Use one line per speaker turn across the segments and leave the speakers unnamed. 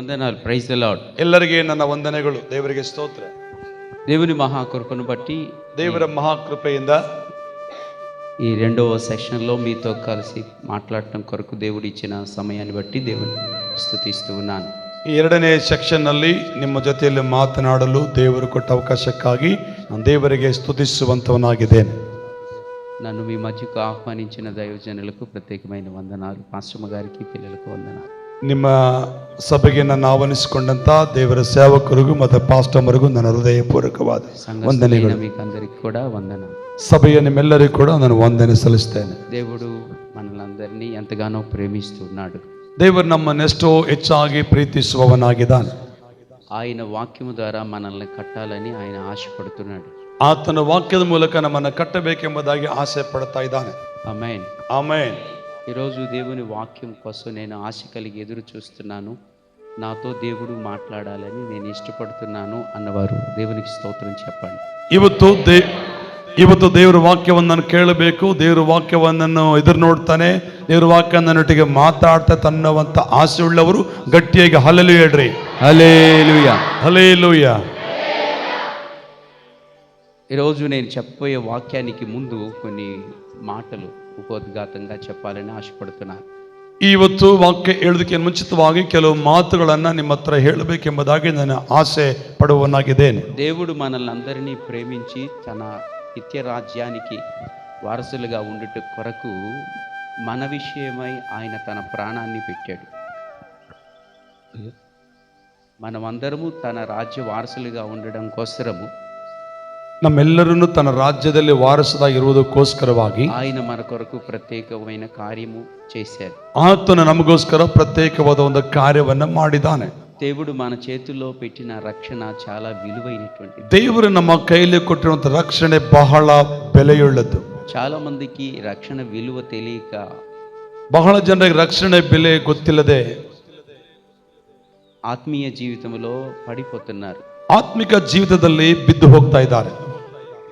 వందనాలు. Praise the Lord.
ಎಲ್ಲರಿಗೆ ನನ್ನ ವಂದನೆಗಳು. ದೇವರಿಗೆ ಸ್ತೋತ್ರ.
దేవుని మహాకృపను బట్టి,
ದೇವರ ಮಹಾಕೃಪೆಯಿಂದ
ఈ రెండవ సెషన్లో మీతో కలిసి మాట్లాడటం కొరకు దేవుడు ఇచ్చిన సమయాన్ని బట్టి దేవుని స్తుతిస్తూ ఉన్నాను.
ಈ ಎರಡನೇ ಸೆಕ್ಷನ್ನಲ್ಲಿ ನಿಮ್ಮ ಜೊತೆಯಲ್ಲಿ ಮಾತನಾಡಲು ದೇವರು ಕೊಟ್ಟ ಅವಕಾಶಕ್ಕಾಗಿ ನಾನು ದೇವರಿಗೆ ಸ್ತುತಿಸುವಂತವನಾಗಿದ್ದೇನೆ.
నన్ను మీ మధ్యకు ఆహ్వానించిన దైవజనులకు ప్రత్యేకమైన వందనాలు. పాస్టమ్మ గారికి, పిల్లలకు వందనాలు.
ನಿಮ್ಮ ಸಭೆಗೆ ನನ್ನ ಆಹ್ವಾನಿಸಿಕೊಂಡಂತ ದೇವರ ಸೇವಕರಿಗೂ ಮತ್ತು ಪಾಸ್ಟಮರಿಗೂ ನನ್ನ ಹೃದಯಪೂರ್ವಕವಾದ ವಂದನೆಗಳು.
మీకు అందరికి కూడా వందనాలు.
ಸಭೆಯ ನಿಮ್ಮೆಲ್ಲರಿಗೂ ಕೂಡ ನಾನು ವಂದನೆ ಸಲ್ಲಿಸ್ತೇನೆ.
దేవుడు మనలందరినీ ఎంతగానో ప్రేమిస్తున్నాడు.
ದೇವರು ನಮ್ಮನ್ನೆಷ್ಟೋ ಹೆಚ್ಚಾಗಿ ಪ್ರೀತಿಸುವವನಾಗಿದ್ದಾನೆ.
ఆయన వాక్యము ద్వారా మనల్ని కట్టాలని ఆయన ఆశపడుతున్నాడు.
ಆತನ ವಾಕ್ಯದ ಮೂಲಕ ನಮ್ಮನ್ನು ಕಟ್ಟಬೇಕೆಂಬುದಾಗಿ ಆಸೆ ಪಡ್ತಾ ಇದ್ದಾನೆ.
ఆమేన్.
ಆಮೆನ್.
ఈరోజు దేవుని వాక్యం కోసం నేను ఆశ కలిగి ఎదురు చూస్తున్నాను. నాతో దేవుడు మాట్లాడాలని నేను ఇష్టపడుతున్నాను అన్నవారు దేవునికి స్తోత్రం చెప్పండి.
ಇವತ್ತು ದೇವರ ವಾಕ್ಯವನ್ನು ಕೇಳಬೇಕು, ದೇವರ ವಾಕ್ಯವನ್ನು ಎದುರು ನೋಡ್ತಾನೆ, ದೇವರ ವಾಕ್ಯ ನನ್ನೊಟ್ಟಿಗೆ ಮಾತಾಡ್ತಾ ತನ್ನವಂತ ಆಸೆ ಉಳ್ಳವರು ಗಟ್ಟಿಯಾಗಿ ಹಲ್ಲೆಲೂಯಾ ಹೇಳ್ರಿ.
హల్లెలూయా.
హల్లెలూయా.
ఈరోజు నేను చెప్పబోయే వాక్యానికి ముందు కొన్ని మాటలు ಉಪೋದ್ಘಾತಂగా చెప్పాలని ಆಶಪಡುತ್ತೇನೆ.
ಇವತ್ತು ವಾಕ್ಯ ಹೇಳೋದಕ್ಕೆ ಮುಂಚಿತವಾಗಿ ಕೆಲವು ಮಾತುಗಳನ್ನು ನಿಮ್ಮ ಹತ್ರ ಹೇಳಬೇಕೆಂಬುದಾಗಿ ನಾನು ಆಸೆ ಪಡುವವನಾಗಿದ್ದೇನೆ.
దేవుడు మనల్ని అందరినీ ప్రేమించి తన నిత్య రాజ్యానికి వారసులుగా ఉండుట కొరకు మన విషయమై ఆయన తన ప్రాణాన్ని పెట్టాడు. మనమందరము తన రాజ్య వారసులుగా ఉండడం కోసరము,
ನಮ್ಮೆಲ್ಲರನ್ನು ತನ್ನ ರಾಜ್ಯದಲ್ಲಿ ವಾರಸದಾಗಿರುವುದಕ್ಕೋಸ್ಕರವಾಗಿ
ఆయన మన కొరకు ప్రత్యేకమైన కార్యము చేశారు.
ಆತನು ನಮಗೋಸ್ಕರ ಪ್ರತ್ಯೇಕವಾದ ಒಂದು ಕಾರ್ಯವನ್ನು ಮಾಡಿದ್ದಾನೆ.
దేవుడు మన చేతుల్లో పెట్టిన రక్షణ చాలా విలువైనటువంటిది.
ದೇವರು ನಮ್ಮ ಕೈಯಲ್ಲಿ ಕೊಟ್ಟಿರುವಂತ ರಕ್ಷಣೆ ಬಹಳ ಬೆಲೆಯುಳ್ಳದ್ದು.
చాలా మందికి రక్షణ విలువ తెలియక,
ಬಹಳ ಜನರಿಗೆ ರಕ್ಷಣೆ ಬೆಲೆ ಗೊತ್ತಿಲ್ಲದೆ
ఆత్మీయ జీవితంలో పడిపోతున్నారు.
ಆತ್ಮಿಕ ಜೀವಿತದಲ್ಲಿ ಬಿದ್ದು ಹೋಗ್ತಾ ಇದ್ದಾರೆ.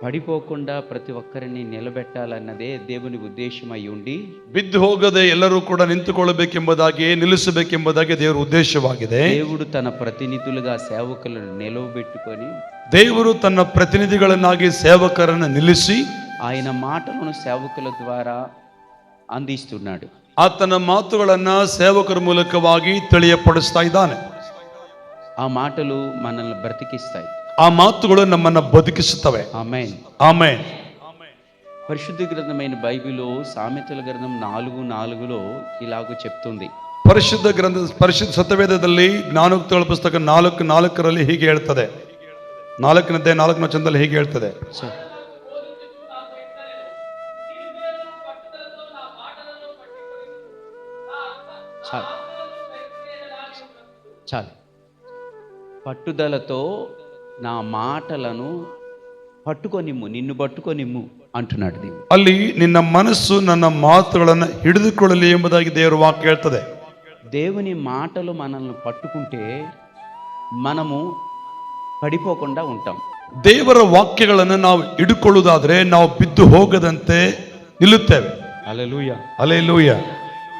పడిపోకుండా ప్రతి ఒక్కరిని నిలబెట్టాలన్నదే దేవుని ఉద్దేశమై ఉండి,
ಬಿದ್ದು ಹೋಗದೆ ಎಲ್ಲರೂ ಕೂಡ ನಿಂತುಕೊಳ್ಳಬೇಕೆಂಬುದಾಗಿ, ನಿಲ್ಲಿಸಬೇಕೆಂಬುದಾಗಿ ದೇವರ ಉದ್ದೇಶವಾಗಿದೆ.
దేవుడు తన ప్రతినిధులుగా సేవకులను నిలవబెట్టుకొని,
ದೇವರು ತನ್ನ ಪ್ರತಿನಿಧಿಗಳನ್ನಾಗಿ ಸೇವಕರನ್ನು ನಿಲ್ಲಿಸಿ
ఆయన మాటలను సేవకుల ద్వారా అందిస్తున్నాడు.
ಆತನ ಮಾತುಗಳನ್ನ ಸೇವಕರ ಮೂಲಕವಾಗಿ ತಿಳಿಯಪಡಿಸ್ತಾ ಇದ್ದಾನೆ.
ఆ మాటలు మనల్ని బ్రతికిస్తాయి.
ಆ ಮಾತುಗಳು ನಮ್ಮನ್ನ ಬದುಕಿಸುತ್ತವೆ.
ఆమేన్.
ಆಮೆನ್.
పరిశుద్ధ గ్రంథమైన బైబిల్లో సామెతల గ్రంథం 4:4 ఇలాగూ చెప్తుంది.
ಪರಿಶುದ್ಧ ಸತ್ಯವೇದದಲ್ಲಿ ಜ್ಞಾನೋಕ್ತಿಗಳ ಪುಸ್ತಕ 4:4 ಹೀಗೆ ಹೇಳ್ತದೆ. 4ನೇ ವಚನದಲ್ಲಿ ಹೀಗೆ ಹೇಳ್ತದೆ.
చాలు. పట్టుదలతో నా మాటలను పట్టుకొనిమ్ము, నిన్ను పట్టుకొనిమ్ము అంటున్నాడు దేవుడు.
ಅಲ್ಲಿ ನಿನ್ನ ಮನಸ್ಸು ನನ್ನ ಮಾತುಗಳನ್ನು ಹಿಡಿದುಕೊಳ್ಳಲಿ ಎಂಬುದಾಗಿ ದೇವರ ವಾಕ್ಯ ಹೇಳ್ತದೆ.
దేవుని మాటలు మనల్ని పట్టుకుంటే మనము పడిపోకుండా ఉంటాం.
ದೇವರ ವಾಕ್ಯಗಳನ್ನು ನಾವು ಹಿಡಿದುಕೊಳ್ಳುವುದಾದ್ರೆ ನಾವು ಬಿದ್ದು ಹೋಗದಂತೆ ನಿಲ್ಲುತ್ತೇವೆ.
హల్లెలూయా.
ಹಲ್ಲೆಲೂಯಾ.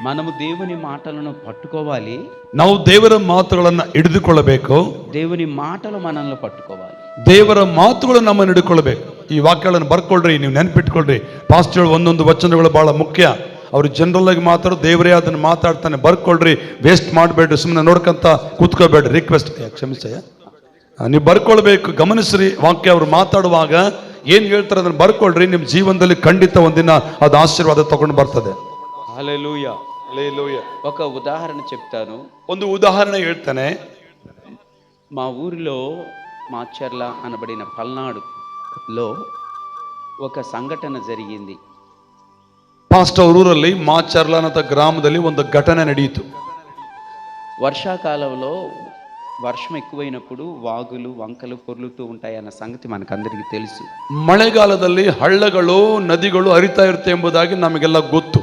మనము దేవుని మాటలను పట్టుకోవాలి.
ನಾವು ದೇವರ ಮಾತುಗಳನ್ನು ಹಿಡಿದುಕೊಳ್ಳಬೇಕು.
దేవుని మాటలు మనల్ని పట్టుకోవాలి.
ದೇವರ ಮಾತುಗಳು ನಮ್ಮನ್ನು ಹಿಡ್ಕೊಳ್ಬೇಕು. ಈ ವಾಕ್ಯಗಳನ್ನು ಬರ್ಕೊಳ್ರಿ, ನೀವು ನೆನಪಿಟ್ಕೊಳ್ರಿ. ಪಾಸ್ಟರ್ ಒಂದೊಂದು ವಚನಗಳು ಬಹಳ ಮುಖ್ಯ. ಅವರು ಜನರಲ್ ಆಗಿ ಮಾತಾಡೋ, ದೇವರೇ ಅದನ್ನು ಮಾತಾಡ್ತಾನೆ, ಬರ್ಕೊಳ್ರಿ. ವೇಸ್ಟ್ ಮಾಡಬೇಡ್ರಿ, ಸುಮ್ಮನೆ ನೋಡ್ಕೊಂತ ಕೂತ್ಕೋಬೇಡ್ರಿ. ರಿಕ್ವೆಸ್ಟ್, ಕ್ಷಮಿಸಯ್ಯ, ನೀವು ಬರ್ಕೊಳ್ಬೇಕು, ಗಮನಿಸ್ರಿ. ವಾಕ್ಯ ಅವರು ಮಾತಾಡುವಾಗ ಏನ್ ಹೇಳ್ತಾರೆ ಅದನ್ನು ಬರ್ಕೊಳ್ರಿ. ನಿಮ್ಮ ಜೀವನದಲ್ಲಿ ಖಂಡಿತ ಒಂದಿನ ಅದು ಆಶೀರ್ವಾದ ತಗೊಂಡು ಬರ್ತದೆ.
హల్లెలూయా.
హల్లెలూయా.
ఒక ఉదాహరణ చెప్తాను.
ಒಂದು ಉದಾಹರಣೆ ಹೇಳ್ತಾನೆ.
మా ఊరిలో మాచర్ల అనబడిన పల్నాడులో ఒక సంఘటన జరిగింది.
ಪಾಸ್ಟರ್ ಊರಲ್ಲಿ ಮಾಚರ್ಲ ಅಂತ ಗ್ರಾಮದಲ್ಲಿ ಒಂದು ಘಟನೆ ನಡೆಯಿತು.
వర్షాకాలంలో వర్షం ఎక్కువైనప్పుడు వాగులు వంకలు పొర్లుతూ ఉంటాయన్న సంగతి మనకందరికీ తెలుసు.
ಮಳೆಗಾಲದಲ್ಲಿ ಹಳ್ಳಗಳು ನದಿಗಳು ಹರಿತಾ ಇರುತ್ತೆ ಎಂಬುದಾಗಿ ನಮಗೆಲ್ಲ ಗೊತ್ತು.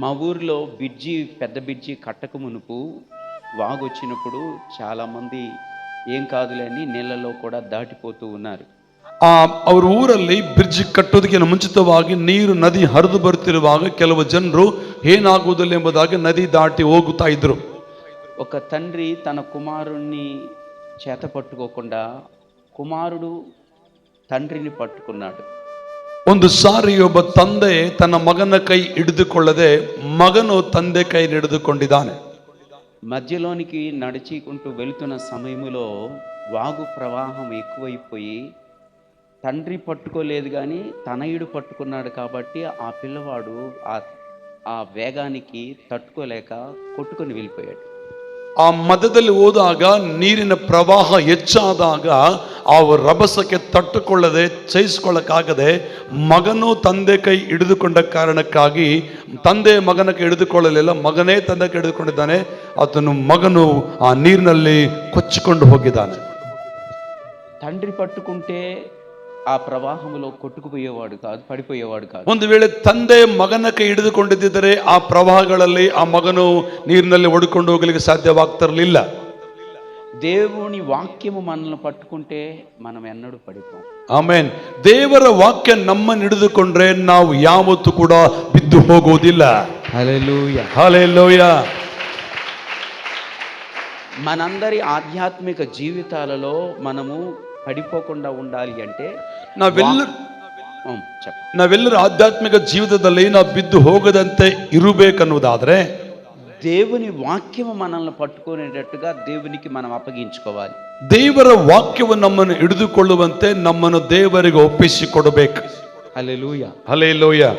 మా ఊరిలో పెద్ద బ్రిడ్జి కట్టక మునుపు వాగు వచ్చినప్పుడు చాలామంది ఏం కాదులే అని నీళ్ళలో కూడా దాటిపోతూ ఉన్నారు.
ಅವ್ರ ಊರಲ್ಲಿ ಬ್ರಿಡ್ಜ್ ಕಟ್ಟೋದಕ್ಕಿಂತ ಮುಂಚಿತವಾಗಿ ನೀರು ನದಿ ಹರಿದು ಬರುತ್ತಿರುವಾಗ ಕೆಲವು ಜನರು ಏನಾಗುವುದಿಲ್ಲ ಎಂಬುದಾಗಿ ನದಿ ದಾಟಿ ಹೋಗುತ್ತಾ ಇದ್ರು.
ఒక తండ్రి తన కుమారుణ్ణి చేత పట్టుకోకుండా కుమారుడు తండ్రిని పట్టుకున్నాడు.
ಒಂದು ಸಾರಿ ಒಬ್ಬ ತಂದೆ ತನ್ನ ಮಗನ ಕೈ ಹಿಡಿದುಕೊಳ್ಳದೆ ಮಗನು ತಂದೆ ಕೈ ಹಿಡಿದುಕೊಂಡಿದ್ದಾನೆ.
మధ్యలోనికి నడుచుకుంటూ వెళుతున్న సమయంలో వాగు ప్రవాహం ఎక్కువైపోయి తండ్రి పట్టుకోలేదు కానీ తనయుడు పట్టుకున్నాడు. కాబట్టి ఆ పిల్లవాడు ఆ వేగానికి తట్టుకోలేక కొట్టుకొని వెళ్ళిపోయాడు.
ಆ ಮಧ್ಯದಲ್ಲಿ ಹೋದಾಗ ನೀರಿನ ಪ್ರವಾಹ ಹೆಚ್ಚಾದಾಗ ಆ ರಭಸಕ್ಕೆ ತಟ್ಟುಕೊಳ್ಳದೆ ಚೈಸ್ಕೊಳ್ಳಕ್ಕಾಗದೆ ಮಗನು ತಂದೆ ಕೈ ಹಿಡಿದುಕೊಂಡ ಕಾರಣಕ್ಕಾಗಿ ತಂದೆ ಮಗನ ಕೈ ಹಿಡಿದುಕೊಳ್ಳಲಿಲ್ಲ, ಮಗನೇ ತಂದೆ ಕೈ ಹಿಡಿದುಕೊಂಡಿದ್ದಾನೆ. ಮಗನು ಆ ನೀರಿನಲ್ಲಿ ಕೊಚ್ಚಿಕೊಂಡು ಹೋಗಿದ್ದಾನೆ.
తండ్రి పట్టుకుంటే ఆ ప్రవాహంలో కొట్టుకుపోయేవాడు కాదు, పడిపోయేవాడు కాదు.
ಒಂದು ವೇಳೆ ತಂದೆ ಮಗನ ಕೈ ಹಿಡಿದುಕೊಂಡಿದ್ದರೆ ಆ ಪ್ರವಾಹಗಳಲ್ಲಿ ಆ ಮಗನು ನೀರಿನಲ್ಲಿ ಒಡ್ಕೊಂಡು ಹೋಗಲಿಕ್ಕೆ ಸಾಧ್ಯವಾಗ್ತಿರಲಿಲ್ಲ.
దేవుని వాక్యము మనల్ని పట్టుకుంటే మనం ఎన్నడూ పడిపోం.
ಆಮೆನ್. ದೇವರ ವಾಕ್ಯ ನಮ್ಮನ್ನು ಹಿಡಿದುಕೊಂಡ್ರೆ ನಾವು ಯಾವತ್ತೂ ಕೂಡ ಬಿದ್ದು ಹೋಗುವುದಿಲ್ಲ.
హల్లెలూయా,
హల్లెలూయా.
మనందరి ఆధ్యాత్మిక జీవితాలలో మనము పడిపోకుండా ఉండాలి అంటే
ನಾವೆಲ್ಲರೂ ಆಧ್ಯಾತ್ಮಿಕ ಜೀವಿತದಲ್ಲಿ ನಾವು ಬಿದ್ದು ಹೋಗದಂತೆ ಇರಬೇಕನ್ನುವುದಾದ್ರೆ
దేవుని వాక్యము మనల్ని పట్టుకునేటట్టుగా దేవునికి మనం అప్పగించుకోవాలి.
ದೇವರ ವಾಕ್ಯವು ನಮ್ಮನ್ನು ಹಿಡಿದುಕೊಳ್ಳುವಂತೆ ನಮ್ಮನ್ನು ದೇವರಿಗೆ ಒಪ್ಪಿಸಿಕೊಡಬೇಕು.
హల్లెలూయా,
హల్లెలూయా.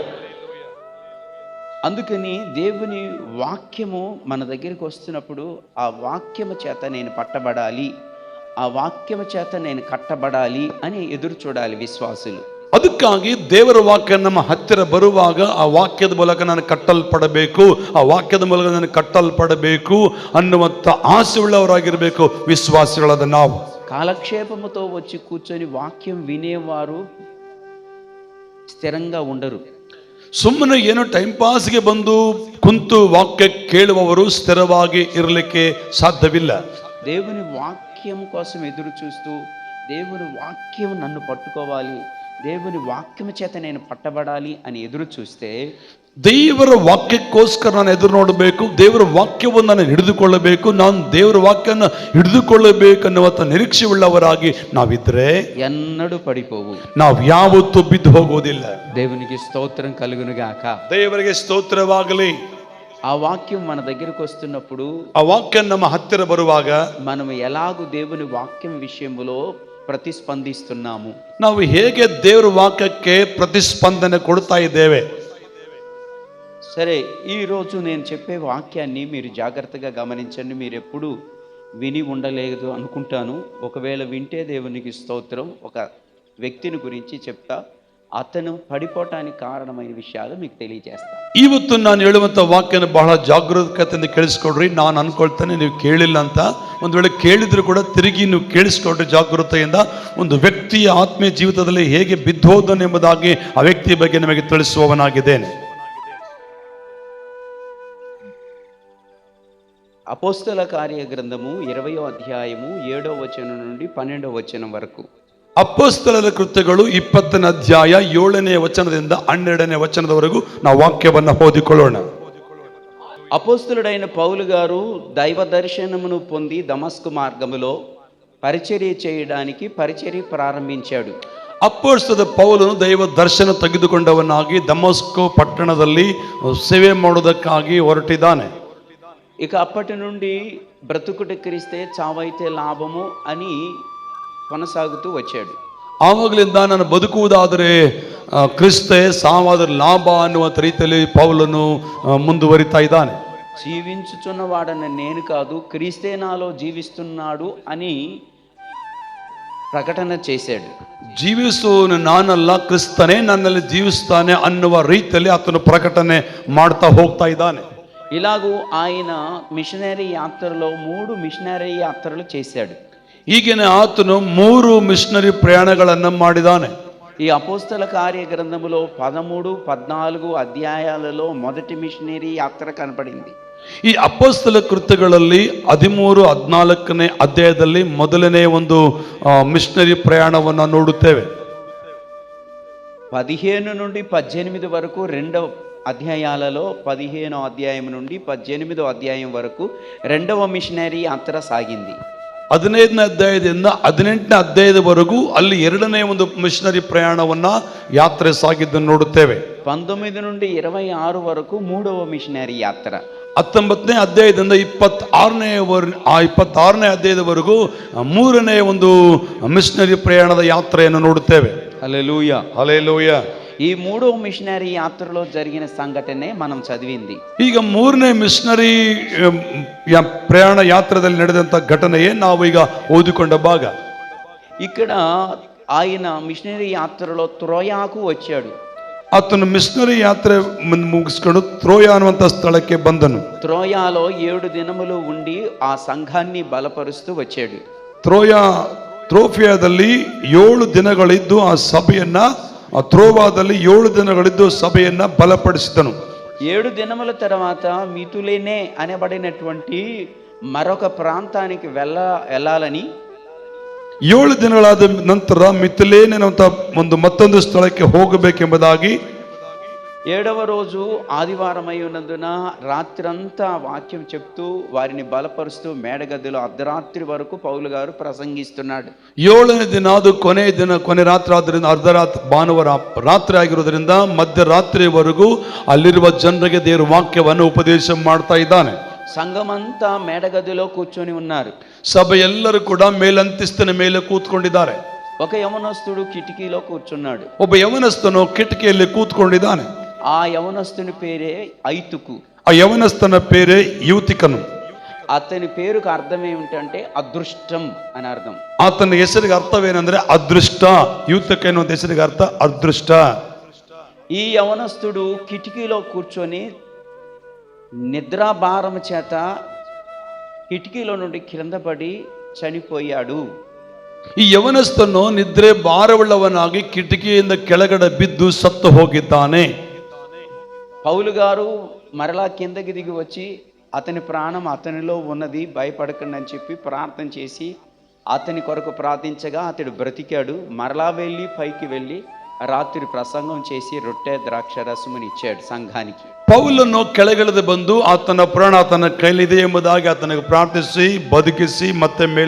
అందుకని దేవుని వాక్యము మన దగ్గరికి వస్తున్నప్పుడు ఆ వాక్యము చేత నేను పట్టబడాలి, ఆ వాక్యము చేత నేను కట్టబడాలి అని ఎదురు చూడాలి విశ్వాసులు.
ಅದಕ್ಕಾಗಿ ದೇವರ ವಾಕ್ಯ ನಮ್ಮ ಹತ್ತಿರ ಬರುವಾಗ ಆ ವಾಕ್ಯದ ಮೂಲಕ ನಾನು ಕಟ್ಟಲ್ಪಡಬೇಕು, ಆ ವಾಕ್ಯದ ಮೂಲಕ ನಾನು ಕಟ್ಟಲ್ಪಡಬೇಕು ಅನ್ನುವಂಥ ಆಸೆ ಉಳ್ಳವರಾಗಿರಬೇಕು ವಿಶ್ವಾಸಿಗಳಾದ ನಾವು.
కాలక్షేపముతో వచ్చి కూర్చొని వాక్యం వినేవారు స్థిరంగా ఉండరు.
ಸುಮ್ಮನೆ ಏನೋ ಟೈಮ್ ಪಾಸ್ಗೆ ಬಂದು ಕುಂತು ವಾಕ್ಯ ಕೇಳುವವರು ಸ್ಥಿರವಾಗಿ ಇರಲಿಕ್ಕೆ ಸಾಧ್ಯವಿಲ್ಲ.
దేవుని వాక్యం కోసం ఎదురు చూస్తూ దేవుని వాక్యం నన్ను పట్టుకోవాలి, దేవుని వాక్యం చేత నేను పట్టబడాలి అని ఎదురు చూస్తే
ದೇವರ ವಾಕ್ಯಕ್ಕೋಸ್ಕರ ನಾನು ಎದುರು ನೋಡಬೇಕು, ದೇವರ ವಾಕ್ಯವನ್ನು ನಾನು ಹಿಡಿದುಕೊಳ್ಳಬೇಕು, ನಾನು ದೇವರ ವಾಕ್ಯನ ಹಿಡಿದುಕೊಳ್ಳಬೇಕನ್ನುವಂಥ ನಿರೀಕ್ಷೆ ಉಳ್ಳವರಾಗಿ ನಾವಿದ್ರೆ
ఎన్నడూ పడిపోవు,
ನಾವು ಯಾವತ್ತೂ ಬಿದ್ದು ಹೋಗುವುದಿಲ್ಲ.
దేవునికి స్తోత్రం కలుగునుగాక.
ದೇವರಿಗೆ ಸ್ತೋತ್ರವಾಗಲಿ.
ఆ వాక్యం మన దగ్గరకు వస్తున్నప్పుడు
ಆ ವಾಕ್ಯ ನಮ್ಮ ಹತ್ತಿರ ಬರುವಾಗ
మనం ఎలాగూ దేవుని వాక్యం విషయంలో ప్రతిస్పందిస్తున్నాము,
ನಾವು ಹೇಗೆ ದೇವರ ವಾಕ್ಯಕ್ಕೆ ಪ್ರತಿಸ್ಪಂದನೆ ಕೊಡ್ತಾ ಇದ್ದೇವೆ.
సరే, ఈరోజు నేను చెప్పే వాక్యాన్ని మీరు జాగ్రత్తగా గమనించండి. మీరు ఎప్పుడు విని ఉండలేదు అనుకుంటాను. ఒకవేళ వింటే దేవునికి స్తోత్రం. ఒక వ్యక్తిని గురించి చెప్తా, అతను పడిపోవటానికి కారణమైన విషయాలు మీకు తెలియజేస్తాను.
ಇವತ್ತು ನಾನು ಹೇಳುವಂಥ ವಾಕ್ಯನ ಬಹಳ ಜಾಗರೂಕತೆಯಿಂದ ಕೇಳಿಸ್ಕೊಡ್ರಿ. ನಾನು ಅನ್ಕೊಳ್ತೇನೆ ನೀವು ಕೇಳಿಲ್ಲ ಅಂತ. ಒಂದು ವೇಳೆ ಕೇಳಿದ್ರು ಕೂಡ ತಿರುಗಿ ನೀವು ಕೇಳಿಸ್ಕೊಡ್ರಿ ಜಾಗೃತೆಯಿಂದ. ಒಂದು ವ್ಯಕ್ತಿಯ ಆತ್ಮೀಯ ಜೀವಿತದಲ್ಲಿ ಹೇಗೆ ಬಿದ್ದೋದನೆಂಬುದಾಗಿ ಆ ವ್ಯಕ್ತಿಯ ಬಗ್ಗೆ ನಿಮಗೆ ತಿಳಿಸುವವನಾಗಿದ್ದೇನೆ.
అపోస్తల కార్య గ్రంథము 20వ అధ్యాయము 7వ వచనం నుండి 12వ వచనం వరకు.
ಅಪೊಸ್ತಲರ ಕೃತ್ಯಗಳು 20ನೇ ಅಧ್ಯಾಯ 7ನೇ ವಚನದಿಂದ 12ನೇ ವಚನದವರೆಗೂ ನಾವು ವಾಕ್ಯವನ್ನು ಓದಿಕೊಳ್ಳೋಣ.
అపోస్తలుడైన పౌలు గారు దైవ దర్శనమును పొంది దమస్కు మార్గములో పరిచర్య చేయడానికి పరిచర్య ప్రారంభించాడు.
ಅಪೊಸ್ತಲ ಪೌಲನು ದೈವ ದರ್ಶನ ತೆಗೆದುಕೊಂಡವನಾಗಿ ದಮಸ್ಕೋ ಪಟ್ಟಣದಲ್ಲಿ ಸೇವೆ ಮಾಡುವುದಕ್ಕಾಗಿ ಹೊರಟಿದ್ದಾನೆ.
ఇక అప్పటి నుండి బ్రతుకుట క్రీస్తే చావైతే లాభము అని కొనసాగుతూ వచ్చాడు.
ಆವಾಗಲಿಂದ ನಾನು ಬದುಕುವುದಾದರೆ ಕ್ರಿಸ್ತೆ, ಸಾವಾದರೆ ಲಾಭ ಅನ್ನುವಂಥ ರೀತಿಯಲ್ಲಿ ಪೌಲನು ಮುಂದುವರಿತಾ ಇದ್ದಾನೆ.
జీవించుచున్నవాడన్న నేను కాదు, క్రీస్తే నాలో జీవిస్తున్నాడు అని ప్రకటన చేశాడు.
ಜೀವಿಸುವವನು ನಾನಲ್ಲ, ಕ್ರಿಸ್ತನೇ ನನ್ನಲ್ಲಿ ಜೀವಿಸ್ತಾನೆ ಅನ್ನುವ ರೀತಿಯಲ್ಲಿ ಆತನು ಪ್ರಕಟಣೆ ಮಾಡ್ತಾ ಹೋಗ್ತಾ ಇದ್ದಾನೆ.
ఇలాగూ ఆయన మిషనరీ యాత్రలో 3 మిషనరీ యాత్రలు చేశాడు.
ಈಗಿನ ಆತನು 3 ಮಿಷನರಿ ಪ್ರಯಾಣಗಳನ್ನು ಮಾಡಿದ್ದಾನೆ.
ఈ అపోస్తల కార్య గ్రంథములో 13, 14 అధ్యాయాలలో మొదటి మిషనరీ యాత్ర కనపడింది.
ಈ ಅಪೊಸ್ತಲ ಕೃತ್ಯಗಳಲ್ಲಿ 13, 14ನೇ ಅಧ್ಯಾಯದಲ್ಲಿ ಮೊದಲನೇ ಒಂದು ಮಿಷನರಿ ಪ್ರಯಾಣವನ್ನು ನೋಡುತ್ತೇವೆ.
15 నుండి 18 వరకు అధ్యాయాలలో 15వ అధ్యాయం నుండి 18వ అధ్యాయం వరకు రెండవ మిషనరీ యాత్ర సాగింది.
15ನೇ ಅಧ್ಯಾಯದಿಂದ 18ನೇ ಅಧ್ಯಾಯದವರೆಗೂ ಅಲ್ಲಿ ಎರಡನೇ ಒಂದು ಮಿಷನರಿ ಪ್ರಯಾಣವನ್ನ ಯಾತ್ರೆ ಸಾಗಿದ್ದನ್ನು ನೋಡುತ್ತೇವೆ.
19 నుండి 26 వరకు మూడవ మిషనరీ యాత్ర.
19ನೇ ಅಧ್ಯಾಯದಿಂದ 26ನೇ ಅಧ್ಯಾಯದವರೆಗೂ ಮೂರನೇ ಒಂದು ಮಿಷನರಿ ಪ್ರಯಾಣದ ಯಾತ್ರೆಯನ್ನು ನೋಡುತ್ತೇವೆ.
హల్లెలూయా.
ಹಲ್ಲೆಲೂಯಾ.
ఈ మూడవ మిషనరీ యాత్రలో జరిగిన సంఘటనే మనం చదివింది.
ಈಗ ಮೂರನೇ ಮಿಷನರಿ ಪ್ರಯಾಣ ಯಾತ್ರೆಯಲ್ಲಿ ನಡೆದಂತ ಘಟನೆಯೇ ನಾವು ಈಗ ಓದಿಕೊಂಡ ಭಾಗ.
ఇక్కడ ఆయన మిషనరీ యాత్రలో త్రోయాకు వచ్చాడు.
ಆತನು ಮಿಷನರಿ ಯಾತ್ರೆ ಮುಗಿಸ್ಕೊಂಡು ತ್ರೋಯ ಅನ್ನುವಂಥ ಸ್ಥಳಕ್ಕೆ ಬಂದನು.
త్రోయాలో 7 దినములు ఉండి ఆ సంఘాన్ని బలపరుస్తూ వచ్చాడు.
ತ್ರೋಫಿಯಾದಲ್ಲಿ 7 ದಿನಗಳಿದ್ದು ಆ ಸಭೆಯನ್ನ, ತ್ರೋವಾದಲ್ಲಿ 7 ದಿನಗಳಿದ್ದು ಸಭೆಯನ್ನ ಬಲಪಡಿಸಿದನು.
7 దినముల తర్వాత మితులేనే అనబడినటువంటి మరొక ప్రాంతానికి వెళ్ళాలని
7 ದಿನಗಳಾದ ನಂತರ ಮಿತಿಲೇನ್ ಅನ್ನುವಂಥ ಮತ್ತೊಂದು ಸ್ಥಳಕ್ಕೆ ಹೋಗಬೇಕೆಂಬುದಾಗಿ
7వ రోజు ఆదివారం అయి ఉన్నందున రాత్రంతా వాక్యం చెప్తూ వారిని బలపరుస్తూ మేడగదిలో అర్ధరాత్రి వరకు పౌలు గారు ప్రసంగిస్తున్నాడు.
7ನೇ ದಿನ ಅದು ಕೊನೆ ರಾತ್ರಿ ಆದ್ದರಿಂದ ಅರ್ಧರಾತ್ರಿ ಭಾನುವಾರ ರಾತ್ರಿ ಆಗಿರೋದ್ರಿಂದ ಮಧ್ಯರಾತ್ರಿವರೆಗೂ ಅಲ್ಲಿರುವ ಜನರಿಗೆ ದೇವರ ವಾಕ್ಯವನ್ನು ಉಪದೇಶ ಮಾಡ್ತಾ ಇದ್ದಾನೆ.
సంఘమంతా మేడగదిలో కూర్చొని ఉన్నారు.
ಸಭೆ ಎಲ್ಲರೂ ಕೂಡ ಮೇಲಂತಿಸ್ತಿನ ಮೇಲೆ ಕೂತ್ಕೊಂಡಿದ್ದಾರೆ.
ఒక యవనస్తుడు కిటికీలో కూర్చున్నాడు.
ಒಬ್ಬ ಯವನಸ್ಥನು ಕಿಟಕಿಯಲ್ಲಿ ಕೂತ್ಕೊಂಡಿದ್ದಾನೆ.
ఆ యవనస్తుని పేరే ఐతుకు.
ఆ యవనಸ್ಥನ పేరే యూతికను.
అతని పేరుకు అర్థం ఏమిటంటే అదృష్టం అని అర్థం.
ಆತನ ಹೆಸರಿಗೆ ಅರ್ಥವೇನೆಂದ್ರೆ ಅದೃಷ್ಟ. ಯೂತಿಕ ಎನ್ನುವ ಹೆಸರಿಗೆ ಅರ್ಥ ಅದೃಷ್ಟ.
ఈ యవనస్తుడు కిటికీలో కూర్చొని నిద్రాభారం చేత కిటికీలో నుండి కింద పడి చనిపోయాడు.
ಈ ಯವನಸ್ಥನು ನಿದ್ರೆ ಭಾರವುಳ್ಳವನಾಗಿ ಕಿಟಕಿಯಿಂದ ಕೆಳಗಡೆ ಬಿದ್ದು ಸತ್ತು ಹೋಗಿದ್ದಾನೆ.
పౌలు గారు మరలా కిందకి దిగి వచ్చి అతని ప్రాణం అతనిలో ఉన్నది, భయపడకండి అని చెప్పి ప్రార్థన చేసి అతని కొరకు ప్రార్థించగా అతడు బ్రతికాడు. మరలా వెళ్ళి పైకి వెళ్ళి ರಾತ್ರಿ ಪ್ರಸಂಗಂ చేసి ರೊಟ್ಟೆ ದ್ರಾಕ್ಷ ರಸಮನ್ನು ಇಚ್ಚಾడు ಸಂಘಾನಿಗೆ.
ಪೌಲನು ಕೆಳಗಿಳಿದು ಬಂದು ಆತನ ಪ್ರಾಣ ಆತನ ಕೈಲಿದೆ ಎಂಬುದಾಗಿ ಆತನಿಗೆ ಪ್ರಾರ್ಥಿಸಿ ಬದುಕಿಸಿ ಮತ್ತೆ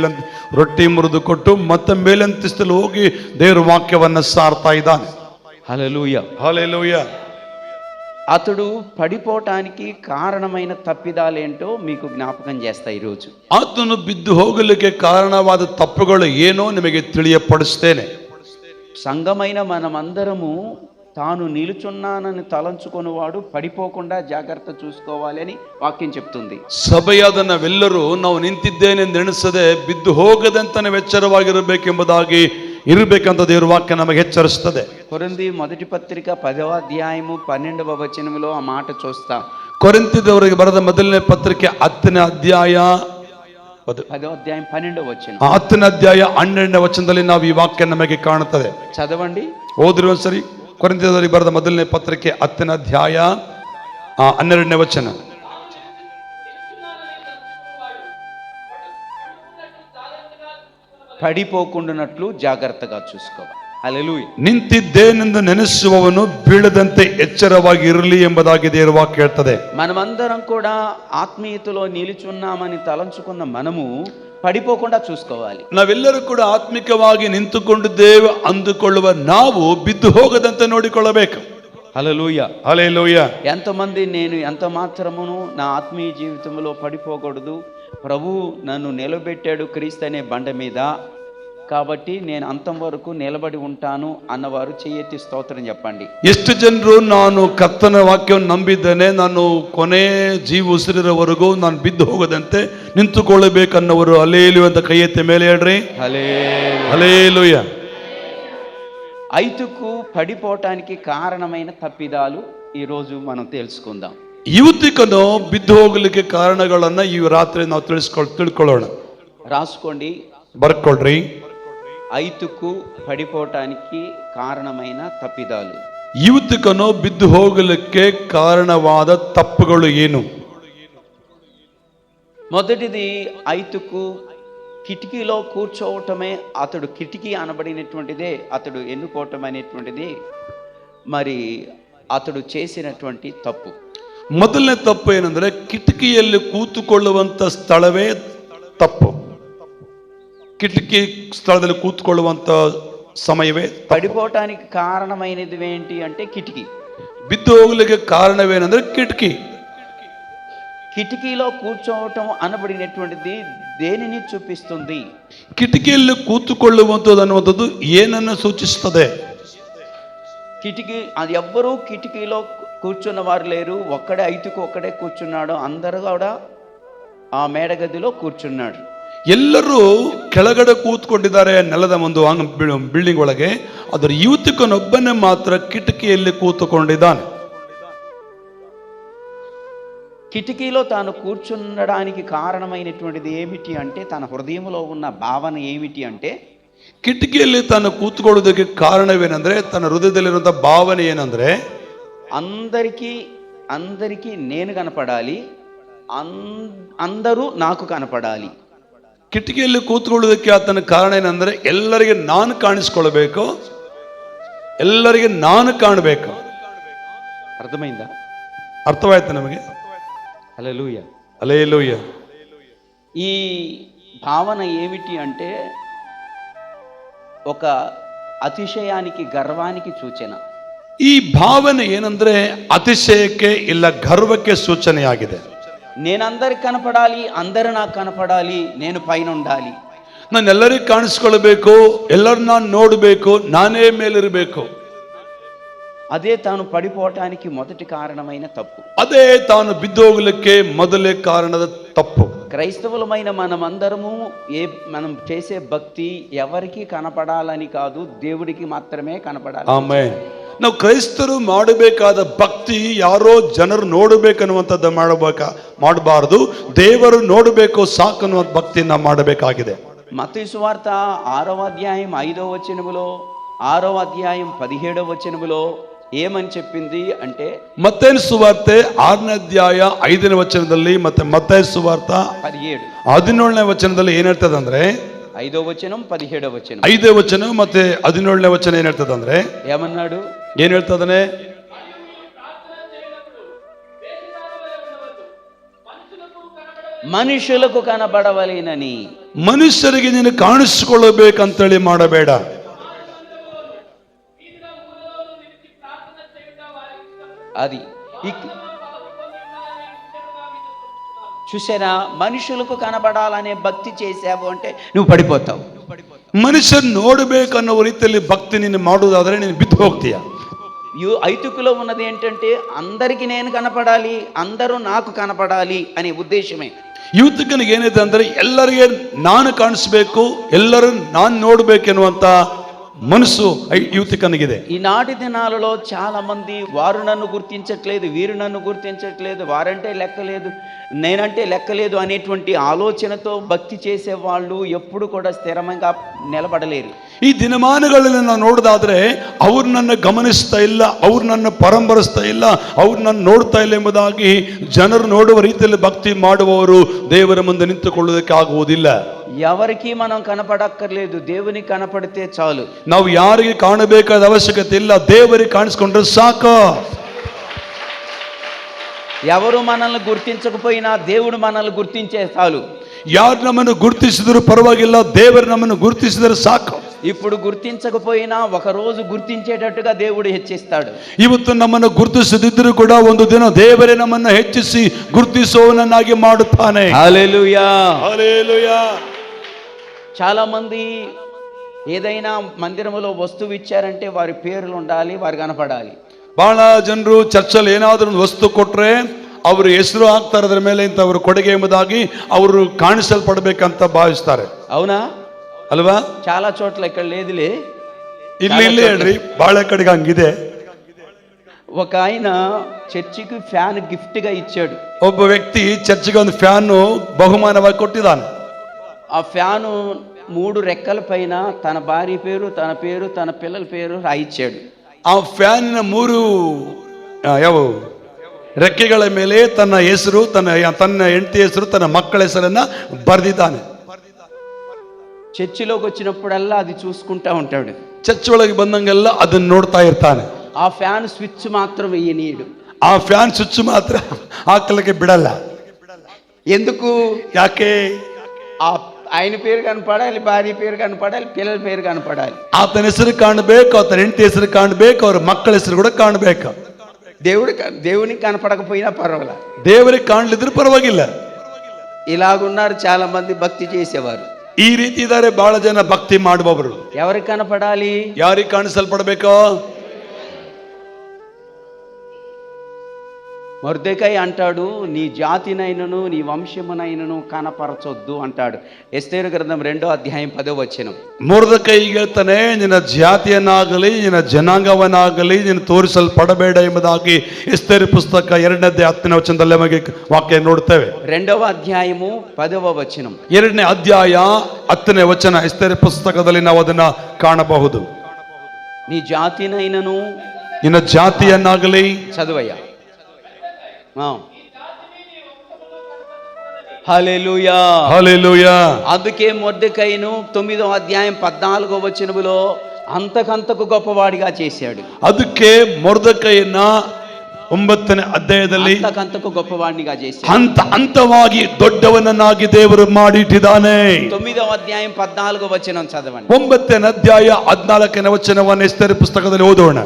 ರೊಟ್ಟಿ ಮುರಿದು ಕೊಟ್ಟು ಮತ್ತೆ ಮೇಲಂತಿಸ್ತಲು ಹೋಗಿ ದೇವರ ವಾಕ್ಯವನ್ನು ಸಾರ್ತಾ ಇದ್ದಾನೆ.
హల్లెలూయా.
హల్లెలూయా.
అతడు పడిపోవటానికి కారణమైన తప్పిదాలేంటో మీకు జ్ఞాపకం చేస్తా ఈరోజు.
ಆತನು ಬಿದ್ದು ಹೋಗಲಿಕ್ಕೆ ಕಾರಣವಾದ ತಪ್ಪುಗಳು ಏನೋ ನಿಮಗೆ ತಿಳಿಯಪಡಿಸ್ತೇನೆ.
సంఘమైన మనమందరము తాను నిలుచున్నానని తలంచుకునేవాడు పడిపోకుండా జాగ్రత్త చూసుకోవాలి అని వాక్యం చెప్తుంది.
ಸಭೆಯಾದ ನಾವೆಲ್ಲರೂ ನಾವು ನಿಂತಿದ್ದೇನೆ ನೆನೆಸದೆ ಬಿದ್ದು ಹೋಗದಂತಾನೆ ಎಚ್ಚರವಾಗಿರಬೇಕೆಂಬುದಾಗಿ ಇರಬೇಕಂತ ದೇವರ ವಾಕ್ಯ ನಮಗೆ ಎಚ್ಚರಿಸುತ್ತದೆ.
కొరింథీ మొదటి పత్రిక 10వ అధ్యాయము 12వ వచనములో ఆ మాట చూస్తాం.
ಕೊರಿಂಥದವರಿಗೆ ಬರೆದ ಮೊದಲನೇ ಪತ್ರಿಕೆ 10ನೇ ಅಧ್ಯಾಯ
10వ అధ్యాయం 12వ వచనం.
10ನೇ ಅಧ್ಯಾಯ 12ನೇ ವಚನದಲ್ಲಿ ನಾವು ಈ ವಾಕ್ಯ ನಮಗೆ ಕಾಣುತ್ತದೆ.
చదవండి.
ಓದಿರುವ ಸರಿ. ಕೊರಿಂಥದವರಿಗೆ ಬರೆದ ಮೊದಲನೇ ಪತ್ರಿಕೆ 10ನೇ ಅಧ್ಯಾಯ 12ನೇ ವಚನ.
పడిపోకుండానట్లు జాగ్రత్తగా చూసుకోవాలి. హల్లెలూయా.
ನಿಂತಿದ್ದೇನೆಂದು ನೆನೆಸುವವನು ಬೀಳದಂತೆ ಎಚ್ಚರವಾಗಿ ಇರಲಿ ಎಂಬುದಾಗಿ ದೇವರ ವಾಕ್ಯ ಹೇಳ್ತದೆ.
మనమందరం కూడా ఆత్మీయతలో నిలుచున్నామని తలంచుకున్న మనము పడిపోకుండా చూసుకోవాలి.
ನಾವೆಲ್ಲರೂ ಕೂಡ ಆತ್ಮಿಕವಾಗಿ ನಿಂತುಕೊಂಡಿದ್ದೇವೆ ಅಂದುಕೊಳ್ಳುವ ನಾವು ಬಿದ್ದು ಹೋಗದಂತೆ ನೋಡಿಕೊಳ್ಳಬೇಕು.
హల్లెలూయా.
హల్లెలూయా.
ఎంతమంది నేను ఎంత మాత్రమును నా ఆత్మీయ జీవితంలో పడిపోకూడదు, ప్రభు నన్ను నిలబెట్టాడు క్రీస్తు అనే బండ మీద, కాబట్టి నేను అంతం వరకు నిలబడి ఉంటాను అన్నవారు చెయ్యెత్తి స్తోత్రం చెప్పండి.
ಎಷ್ಟು ಜನರು ನಾನು ಕರ್ತನ ವಾಕ್ಯವನ್ನು ನಂಬಿದ್ದೇನೆ, ನಾನು ಕೊನೆ ಜೀವ ಉಸಿರಿರೋವರೆಗೂ ನಾನು ಬಿದ್ದು ಹೋಗದಂತೆ ನಿಂತುಕೊಳ್ಳಬೇಕನ್ನವರು ಹಲ್ಲೆಲೂಯಾ ಅಂತ ಕೈ ಎತ್ತಿ ಮೇಲೆ ಹೇಳ್ರಿ. ಹಲ್ಲೆಲೂಯಾ.
ఐతుకు పడిపోవటానికి కారణమైన తప్పిదాలు ఈరోజు మనం తెలుసుకుందాం.
ಯುವತಿಕನು ಬಿದ್ದು ಹೋಗಲಿಕ್ಕೆ ಕಾರಣಗಳನ್ನ ಈ ರಾತ್ರಿ ನಾವು ತಿಳ್ಕೊಳ್ಳೋಣ.
రాసుకోండి,
ಬರ್ಕೊಳ್ರಿ.
ఐతుకు పడిపోవటానికి కారణమైన తప్పిదాలు.
ಯುವತಿಕನು ಬಿದ್ದು ಹೋಗಲಿಕ್ಕೆ ಕಾರಣವಾದ ತಪ್ಪುಗಳು ಏನು?
మొదటిది, ఐతుకు కిటికీలో కూర్చోవటమే, అతడు కిటికీ అనబడినటువంటిదే అతడు ఎన్నుకోవటం అనేటువంటిది మరి అతడు చేసినటువంటి తప్పు.
ಮೊದಲನೇ ತಪ್ಪು ಏನಂದ್ರೆ ಕಿಟಕಿಯಲ್ಲಿ ಕೂತುಕೊಳ್ಳುವಂತ ಸ್ಥಳವೇ ತಪ್ಪು. ಕಿಟಕಿ ಸ್ಥಳದಲ್ಲಿ ಕೂತ್ಕೊಳ್ಳುವಂತ ಸಮಯವೇ ತಪ್ಪು.
పడిపోవటానికి కారణమైనది ఏంటి అంటే కిటికీ.
ಬಿದ್ದು ಹೋಗ್ಲಿಕ್ಕೆ ಕಾರಣವೇನೆಂದ್ರೆ ಕಿಟಕಿ.
కిటికీలో కూర్చోవటం అనబడినటువంటిది దేనిని చూపిస్తుంది?
ಕಿಟಕಿಯಲ್ಲಿ ಕೂತುಕೊಳ್ಳುವಂಥದ್ದು ಅನ್ನುವಂಥದ್ದು ಏನನ್ನು సూచిస్తుంది?
కిటికీ, అది ఎవ్వరూ కిటికీలో కూర్చున్న వారు లేరు. ఒక్కడే ఐతుకు ఒక్కడే కూర్చున్నాడు. అందరూ కూడా ఆ మేడగదిలో కూర్చున్నాడు.
ಎಲ್ಲರೂ ಕೆಳಗಡೆ ಕೂತ್ಕೊಂಡಿದ್ದಾರೆ ನೆಲದ ಒಂದು ಬಿಲ್ಡಿಂಗ್ ಒಳಗೆ. ಅದರ ಯುವತಿಕನೊಬ್ಬನೇ ಮಾತ್ರ ಕಿಟಕಿಯಲ್ಲಿ ಕೂತುಕೊಂಡಿದ್ದಾನೆ.
కిటికీలో తాను కూర్చుండడానికి కారణమైనటువంటిది ఏమిటి అంటే, తన హృదయంలో ఉన్న భావన ఏమిటి అంటే,
ಕಿಟಕಿಯಲ್ಲಿ ತಾನು ಕೂತ್ಕೊಳ್ಳೋದಕ್ಕೆ ಕಾರಣವೇನೆಂದ್ರೆ, ತನ್ನ ಹೃದಯದಲ್ಲಿರುವಂತಹ ಭಾವನೆ ಏನಂದ್ರೆ,
అందరికీ నేను కనపడాలి, అందరూ నాకు కనపడాలి.
ಕಿಟಕಿಯಲ್ಲಿ ಕೂತ್ಕೊಳ್ಳೋದಕ್ಕೆ ಆತನ ಕಾರಣ ಏನಂದ್ರೆ, ಎಲ್ಲರಿಗೆ ನಾನು ಕಾಣಿಸ್ಕೊಳ್ಬೇಕು, ಎಲ್ಲರಿಗೆ ನಾನು ಕಾಣಬೇಕು.
అర్థమైందా?
ಅರ್ಥವಾಯ್ತು ನಮಗೆ?
హల్లెలూయా.
హల్లెలూయా.
ఈ భావన ఏమిటి అంటే, ఒక అతిశయానికి, గర్వానికి సూచన.
ಈ ಭಾವನೆ ಏನಂದ್ರೆ ಅತಿಶಯಕ್ಕೆ ಇಲ್ಲ ಗರ್ವಕ್ಕೆ ಸೂಚನೆಯಾಗಿದೆ.
నేనందరికి కనపడాలి, అందరూ నాకు కనపడాలి, నేను పైన ఉండాలి,
ನಾನು ಎಲ್ಲರಿಗೂ ಕಾಣಿಸ್ಕೊಳ್ಬೇಕು, ಎಲ್ಲರೂ ನಾನು ನೋಡಬೇಕು, ನಾನೇ ಮೇಲಿರಬೇಕು.
అదే తాను పడిపోవటానికి మొదటి కారణమైన తప్పు.
ಅದೇ ತಾನು ಬಿದ್ದೋಗ್ಲಿಕ್ಕೆ ಮೊದಲೇ ಕಾರಣದ ತಪ್ಪು.
క్రైస్తవులమైన మనమందరము మనం చేసే భక్తి ఎవరికి కనపడాలని కాదు, దేవుడికి మాత్రమే కనపడాలి.
ಆಮೆನ್. ನಾವು ಕ್ರೈಸ್ತರು ಮಾಡಬೇಕಾದ ಭಕ್ತಿ ಯಾರೋ ಜನರು ನೋಡಬೇಕನ್ನುವಂಥದ್ದು ಮಾಡಬಾರದು, ದೇವರು ನೋಡಬೇಕು ಸಾಕನ್ನುವಂಥ ಭಕ್ತಿಯನ್ನ ಮಾಡಬೇಕಾಗಿದೆ.
మత్తయి సువార్త 6వ అధ్యాయం 5వ వచనములో, 6వ అధ్యాయం 17వ వచనములో ఏమని చెప్పింది అంటే,
ಮತ್ತೇನ ಸುವಾರ್ತೆ 6ನೇ ಅಧ್ಯಾಯ 5ನೇ ವಚನದಲ್ಲಿ, ಮತ್ತೆ ಮತ್ತಾಯ ಸುವಾರ್ತ
17
17ನೇ ವಚನದಲ್ಲಿ ಏನ್ ಹೇಳ್ತದೆ ಅಂದ್ರೆ,
5వ వచనం 17వ వచనం,
5ನೇ ವಚನ ಮತ್ತೆ 17ನೇ ವಚನ ಏನ್ ಹೇಳ್ತದೆ ಅಂದ್ರೆ,
ఏమన్నాడు?
ಏನ್ ಹೇಳ್ತದನೆ?
మనుషులకు కనబడవలేనని.
ಮನುಷ್ಯರಿಗೆ ನೀನು ಕಾಣಿಸಿಕೊಳ್ಳಬೇಕಂತೇಳಿ ಮಾಡಬೇಡ.
అది చూసారా, మనుషులకు కనబడాలనే భక్తి చేసావు అంటే నువ్వు పడిపోతావు.
ಮನುಷ್ಯನ್ ನೋಡಬೇಕನ್ನೋ ರೀತಿಯಲ್ಲಿ ಭಕ್ತಿ ನೀನು ಮಾಡುವುದಾದ್ರೆ ನೀನು ಬಿದ್ದು ಹೋಗ್ತೀಯ.
ఐతుకులో ఉన్నది ఏంటంటే, అందరికీ నేను కనపడాలి, అందరూ నాకు కనపడాలి అనే ఉద్దేశమే.
ಯುವತಿಕನಿಗೆ ಏನಿದೆ ಅಂದ್ರೆ, ಎಲ್ಲರಿಗೆ ನಾನು ಕಾಣಿಸ್ಬೇಕು, ಎಲ್ಲರೂ ನಾನು ನೋಡ್ಬೇಕೆನ್ನುವಂತ మనసు యువతికనిಗಿದೆ.
ఈనాటి దినాలలో చాలా మంది వారు నన్ను గుర్తించట్లేదు, వీరు నన్ను గుర్తించట్లేదు, వారంటే లెక్కలేదు, నేనంటే లెక్కలేదు అనేటువంటి ఆలోచనతో భక్తి చేసే వాళ్ళు ఎప్పుడు కూడా స్థిరంగా నిలబడలేరు.
ಈ ದಿನಮಾನಗಳಲ್ಲಿ ನಾವು ನೋಡೋದಾದ್ರೆ, ಅವ್ರು ನನ್ನ ಗಮನಿಸ್ತಾ ಇಲ್ಲ, ಅವ್ರು ನನ್ನ ಪರಂಬರಿಸ್ತಾ ಇಲ್ಲ, ಅವ್ರು ನನ್ನ ನೋಡ್ತಾ ಇಲ್ಲ ಎಂಬುದಾಗಿ ಜನರು ನೋಡುವ ರೀತಿಯಲ್ಲಿ ಭಕ್ತಿ ಮಾಡುವವರು ದೇವರ ಮುಂದೆ ನಿಂತುಕೊಳ್ಳುವುದಕ್ಕೆ ಆಗುವುದಿಲ್ಲ.
ఎవరికి మనం కనపడక్కర్లేదు, దేవునికి కనపడితే చాలు.
ನಾವು ಯಾರಿಗೆ ಕಾಣಬೇಕಾದ ಅವಶ್ಯಕತೆ ಇಲ್ಲ, ದೇವರಿಗೆ ಕಾಣಿಸ್ಕೊಂಡ್ರೆ ಸಾಕು.
ఎవరు మనల్ని గుర్తించకపోయినా దేవుడు మనల్ని గుర్తించే చాలు.
ಯಾರು ನಮ್ಮನ್ನು ಗುರುತಿಸಿದ್ರು ಪರವಾಗಿಲ್ಲ, ದೇವರು ನಮ್ಮನ್ನು ಗುರುತಿಸಿದರೆ ಸಾಕು.
ఇప్పుడు గుర్తించకపోయినా ఒక రోజు గుర్తించేటట్టుగా దేవుడు హెచ్చిస్తాడు.
ಇವತ್ತು ನಮ್ಮನ್ನು ಗುರುತಿಸದಿದ್ದರೂ ಕೂಡ ಒಂದು ದಿನ ದೇವರೇ ನಮ್ಮನ್ನು ಹೆಚ್ಚಿಸಿ ಗುರುತಿಸುವವನನ್ನಾಗಿ ಮಾಡುತ್ತಾನೆ.
హల్లెలూయా,
హల్లెలూయా.
చాలా మంది ఏదైనా మందిరములో వస్తువు ఇచ్చారంటే వారి పేర్లు ఉండాలి, వారు కనపడాలి.
ಬಹಳ ಜನರು ಚರ್ಚಲ್ಲಿ ಏನಾದರೂ ಒಂದು ವಸ್ತು ಕೊಟ್ರೆ ಅವರು ಹೆಸರು ಹಾಕ್ತಾರೆ ಅದರ ಮೇಲೆ, ಇಂತ ಅವರು ಕೊಡುಗೆ ಎಂಬುದಾಗಿ ಅವರು ಕಾಣಿಸಲ್ಪಡಬೇಕಂತ ಭಾವಿಸ್ತಾರೆ.
అవునా?
ಅಲ್ವಾ?
చాలా చోట్ల ఇక్కడ లేదులే,
ಇಲ್ಲಿ ಹೇಳ್ರಿ, ಬಹಳ ಕಡೆಗೆ ಹಂಗಿದೆ.
ఒక ఆయన చర్చికి ఫ్యాన్ గిఫ్ట్ గా ఇచ్చాడు.
ಒಬ್ಬ ವ್ಯಕ್ತಿ ಚರ್ಚಿಗೆ ಒಂದು ಫ್ಯಾನ್ ಬಹುಮಾನವಾಗಿ ಕೊಟ್ಟಿದ್ದಾನೆ.
ఆ ఫ్యాను 3 రెక్కల పైన తన భార్య పేరు, తన పేరు, తన పిల్లల పేరు రాయించాడు.
ಆ ಫ್ಯಾನಿನ 3 ಯಾವ ರೆಕ್ಕೆಗಳ ಮೇಲೆ ತನ್ನ ಹೆಸರು, ತನ್ನ ಹೆಂಡತಿ ಹೆಸರು, ತನ್ನ ಮಕ್ಕಳ ಹೆಸರನ್ನ ಬರೆದಿದ್ದಾನೆ.
చర్చిలోకి వచ్చినప్పుడల్లా అది చూసుకుంటా ఉంటాడు.
ಚರ್ಚ್ ಒಳಗೆ ಬಂದಂಗೆಲ್ಲ ಅದನ್ನ ನೋಡ್ತಾ ಇರ್ತಾನೆ.
ఆ ఫ్యాన్ స్విచ్ మాత్రం వెయ్యనీయుడు.
ಆ ಫ್ಯಾನ್ ಸ್ವಿಚ್ ಮಾತ್ರ ಹಾಕಲಿಕ್ಕೆ ಬಿಡಲ್ಲ.
ఎందుకు?
ಯಾಕೆ?
ఆ ఆయన పేరు కనపడాలి, భార్య పేరు కనపడాలి, పిల్లల పేరు కనపడాలి.
ಆತನ ಹೆಸರು ಕಾಣಬೇಕು, ಆತನ ಹೆಂಡತಿ ಹೆಸರು ಕಾಣಬೇಕು, ಅವ್ರ ಮಕ್ಕಳ ಹೆಸರು ಕೂಡ ಕಾಣಬೇಕು.
దేవునికి కనపడకపోయినా పర్వాలేదు,
ದೇವರಿಗೆ ಕಾಣಲಿದ್ರೆ ಪರವಾಗಿಲ್ಲ.
ఇలాగున్నారు చాలా మంది భక్తి చేసేవారు.
ಈ ರೀತಿ ಇದ್ದಾರೆ ಬಹಳ ಜನ ಭಕ್ತಿ ಮಾಡುವವರು.
ఎవరికి కనపడాలి?
ಯಾರಿಗೆ ಕಾಣಿಸಲ್ಪಡಬೇಕೋ?
మొర్దెకై అంటాడు, నీ జాతినైనను నీ వంశమునైనను కనపరచొద్దు అంటాడు. ఎస్తేరు గ్రంథం 2వ అధ్యాయం 10వ వచనం.
ಮೊರ್ದೆಕೈ ಹೇಳ್ತಾನೆ, ನಿನ್ನ ಜಾತಿಯನ್ನಾಗಲಿ ನಿನ್ನ ಜನಾಂಗವನ್ನಾಗಲಿ ನೀನು ತೋರಿಸಲ್ಪಡಬೇಡ ಎಂಬುದಾಗಿ ಎಸ್ತೇರ್ ಪುಸ್ತಕ 2ನೇ ಅಧ್ಯಾಯ 10ನೇ ವಚನದಲ್ಲಿ ನಮಗೆ ವಾಕ್ಯ ನೋಡುತ್ತೇವೆ.
2వ అధ్యాయము 10వ వచనం.
2ನೇ ಅಧ್ಯಾಯ 10ನೇ ವಚನ ಎಸ್ತೇರ್ ಪುಸ್ತಕದಲ್ಲಿ ನಾವು ಅದನ್ನ ಕಾಣಬಹುದು.
నీ జాతినైనను,
ನಿನ್ನ ಜಾತಿಯನ್ನಾಗಲಿ,
చదువయ్యా. హల్లెలూయా,
హల్లెలూయా.
అందుకే మొర్దెకైను 9వ అధ్యాయం 14వ వచనములో అంతకంతకు గొప్పవాడిగా చేశాడు.
ಅದಕ್ಕೆ ಮೊರ್ದೆಕೈಯನ್ನ 9ನೇ ಅಧ್ಯಾಯದಲ್ಲಿ
అంతకంతకు గొప్పవాడిగా చేశాడు.
ಹಂತವಾಗಿ ದೊಡ್ಡವನನ್ನಾಗಿ ದೇವರು ಮಾಡಿಟ್ಟಿದ್ದಾನೆ.
9వ అధ్యాయం 14వ వచనం చదవండి.
9ನೇ ಅಧ್ಯಾಯ 14ನೇ ವಚನವನ್ನು ಎಸ್ತೇರ್ ಪುಸ್ತಕದಲ್ಲಿ ಓದೋಣ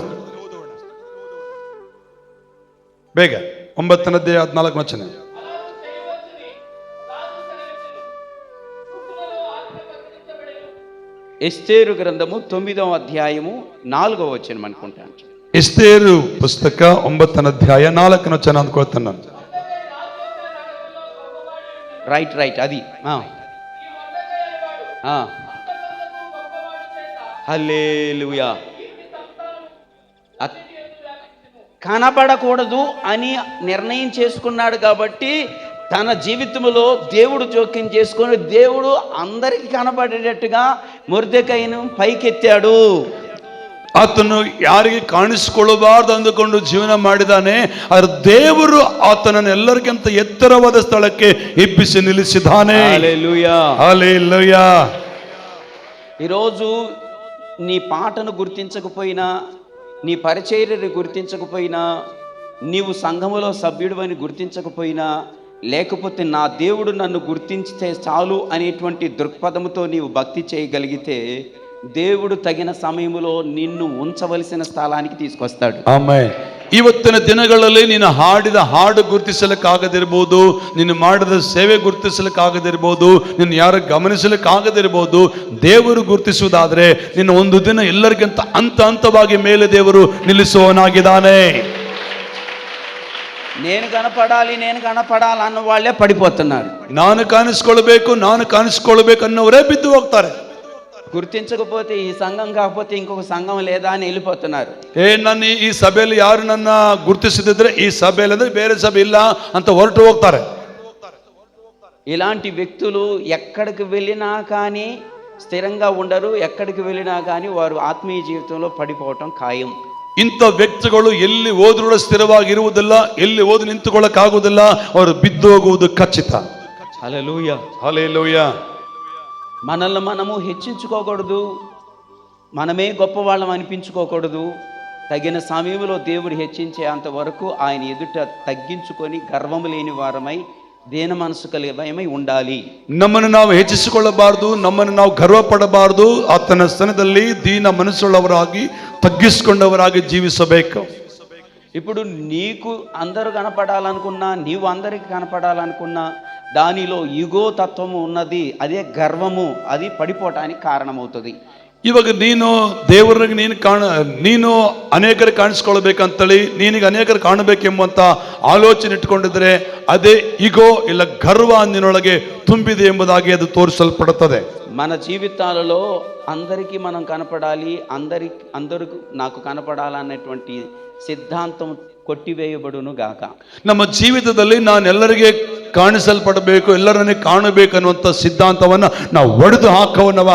ಬೇಗ. 9ನೇ ಅಧ್ಯಾಯ 14ನೇ ವಚನ.
ఎస్తేరు గ్రంథము 9వ అధ్యాయము 4వ వచనం అనుకుంటాను.
ఎస్తేరు పుస్తక 9ನೇ అధ్యాయ 4ನೇ వచనం అనుకుంటున్నాను.
రైట్ అది. హల్లెలూయా. కనబడకూడదు అని నిర్ణయం చేసుకున్నాడు కాబట్టి తన జీవితంలో దేవుడు జోక్యం చేసుకొని దేవుడు అందరికి కనబడేటట్టుగా మొర్దెకైను పైకెత్తాడు.
ಆತನು ಯಾರಿಗೆ ಕಾಣಿಸಿಕೊಳ್ಳಬಾರದು ಅಂದುಕೊಂಡು ಜೀವನ ಮಾಡಿದಾನೆ. ಆದರೆ ದೇವರು ಆತನನ್ನು ಎಲ್ಲರಿಗಿಂತ ಎತ್ತರವಾದ ಸ್ಥಳಕ್ಕೆ ಎಬ್ಬಿಸಿ ನಿಲ್ಲಿಸಿದ್ದಾನೆ.
హల్లెలూయా,
హల్లెలూయా.
ఈరోజు నీ పాటను గుర్తించకపోయినా, నీ పరిచర్యను గుర్తించకపోయినా, నీవు సంఘములో సభ్యుడు అని గుర్తించకపోయినా, లేకపోతే నా దేవుడు నన్ను గుర్తించితే చాలు అనేటువంటి దృక్పథంతో నీవు భక్తి చేయగలిగితే దేవుడు తగిన సమయంలో నిన్ను ఉంచవలసిన స్థలానికి తీసుకొస్తాడు.
ಆಮೆನ್. ಇವತ್ತಿನ ದಿನಗಳಲ್ಲಿ ನೀನು ಹಾಡಿದ ಹಾಡು ಗುರುತಿಸಲಿಕ್ಕಾಗದಿರ್ಬೋದು, ನೀನು ಮಾಡಿದ ಸೇವೆ ಗುರುತಿಸಲಿಕ್ಕಾಗದಿರ್ಬೋದು, ನಿನ್ನ ಯಾರು ಗಮನಿಸಲಿಕ್ಕಾಗದಿರ್ಬೋದು. ದೇವರು ಗುರುತಿಸುವುದಾದ್ರೆ ನಿನ್ನ ಒಂದು ದಿನ ಎಲ್ಲರಿಗಿಂತ ಹಂತವಾಗಿ ಮೇಲೆ ದೇವರು ನಿಲ್ಲಿಸುವವನಾಗಿದ್ದಾನೆ.
నేను కనపడాలి అన్న వాళ్ళే పడిపోతున్నారు.
ನಾನು ಕಾಣಿಸ್ಕೊಳ್ಬೇಕು ಅನ್ನೋರೇ ಬಿದ್ದು ಹೋಗ್ತಾರೆ.
గుర్తించకపోతే ఈ సంఘం కాకపోతే ఇంకొక సంఘం లేదా అని వెళ్ళిపోతున్నారు.
ನನ್ನ ಈ ಸಭೆಯಲ್ಲಿ ಯಾರು ನನ್ನ ಗುರುತಿಸದಿದ್ರೆ ಈ ಸಭೆಯಲ್ಲಿ ಅಂದ್ರೆ ಬೇರೆ ಸಭೆ ಇಲ್ಲ ಅಂತ ಹೊರಟು ಹೋಗ್ತಾರೆ.
ఇలాంటి వ్యక్తులు ఎక్కడికి వెళ్ళినా కానీ స్థిరంగా ఉండరు. ఎక్కడికి వెళ్ళినా కానీ వారు ఆత్మీయ జీవితంలో పడిపోవటం ఖాయం.
ಇಂಥ ವ್ಯಕ್ತಿಗಳು ಎಲ್ಲಿ ಹೋದ್ರೂ ಸ್ಥಿರವಾಗಿರುವುದಿಲ್ಲ, ಎಲ್ಲಿ ಹೋದು ನಿಂತುಕೊಳ್ಳಕ್ಕಾಗುವುದಿಲ್ಲ, ಅವರು ಬಿದ್ದು ಹೋಗುವುದು ಖಚಿತ.
హల్లెలూయా,
హల్లెలూయా.
మనల్ని మనము హెచ్చించుకోకూడదు, మనమే గొప్పవాళ్ళం అనిపించుకోకూడదు. తగిన సమయంలో దేవుడు హెచ్చించే అంతవరకు ఆయన ఎదుట తగ్గించుకొని గర్వము లేని వారమై ದೇನ ಮನಸ್ಸು ಕಲಿಯಮೈ ఉండాలి.
ನಮ್ಮನ್ನು ನಾವು ಹೆಚ್ಚಿಸಿಕೊಳ್ಳಬಾರದು, ನಮ್ಮನ್ನು ನಾವು ಗರ್ವ ಪಡಬಾರದು. ಆತನ ಸ್ಥಾನದಲ್ಲಿ ದೀನ ಮನಸ್ಸುಳ್ಳವರಾಗಿ ತಗ್ಗಿಸಿಕೊಂಡವರಾಗಿ ಜೀವಿಸಬೇಕು.
ఇప్పుడు నీకు అందరూ కనపడాలనుకున్నా, నీవు అందరికి కనపడాలనుకున్నా దానిలో ఈగో తత్వము ఉన్నది. అదే గర్వము, అది పడిపోవటానికి కారణమవుతుంది.
ಇವಾಗ ನೀನು ದೇವರಿಗೆ ನೀನು ಅನೇಕರು ಕಾಣಿಸ್ಕೊಳ್ಬೇಕಂತೇಳಿ ನೀನಿಗೆ ಅನೇಕರು ಕಾಣಬೇಕೆಂಬಂತ ಆಲೋಚನೆ ಇಟ್ಕೊಂಡಿದ್ರೆ ಅದೇ ಈಗೋ ಇಲ್ಲ ಗರ್ವ ನಿನ್ನೊಳಗೆ ತುಂಬಿದೆ ಎಂಬುದಾಗಿ ಅದು ತೋರಿಸಲ್ಪಡುತ್ತದೆ.
మన జీవితాలలో అందరికీ మనం కనపడాలి, అందరూ నాకు కనపడాలనేటువంటి సిద్ధాంతం కొట్టివేయబడును గాక.
ನಮ್ಮ ಜೀವಿತದಲ್ಲಿ ನಾನೆಲ್ಲರಿಗೆ ಕಾಣಿಸಲ್ಪಡಬೇಕು, ಎಲ್ಲರನ್ನೇ ಕಾಣಬೇಕು ಅನ್ನುವಂಥ ಸಿದ್ಧಾಂತವನ್ನ ನಾವು ಒಡೆದು ಹಾಕವನವ.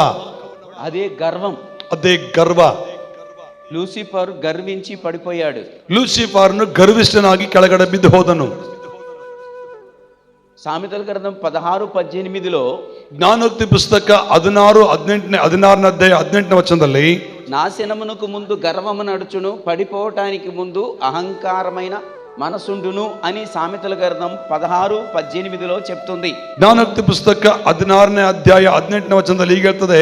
అదే గర్వం,
అదే గర్వ.
లూసిఫర్ గర్వించి పడిపోయాడు.
లూసిఫర్ను గర్విష్ఠనాಗಿ ಕೆಳಗಡೆ ಬಿದ್ದು ಹೋದನು.
సామెతల గ్రంథం 16:18 జ్ఞానోక్తి
ಪುಸ್ತಕ 16:18 18ನೇ ಅಧ್ಯಾಯ 18ನೇ ವಚನದಲ್ಲಿ
నాశనమునకు ముందు గర్వము నడుచును, పడిపోవటానికి ముందు అహంకారమైన మనసుండును అని సామెతల గ్రంథం 16:18 చెప్తుంది.
ಜ್ಞಾನೋಕ್ತಿ ಪುಸ್ತಕ 16ನೇ ಅಧ್ಯಾಯ 18ನೇ ವಚನದಲ್ಲಿ ಹೀಗೆ ಹೇಳ್ತದೆ,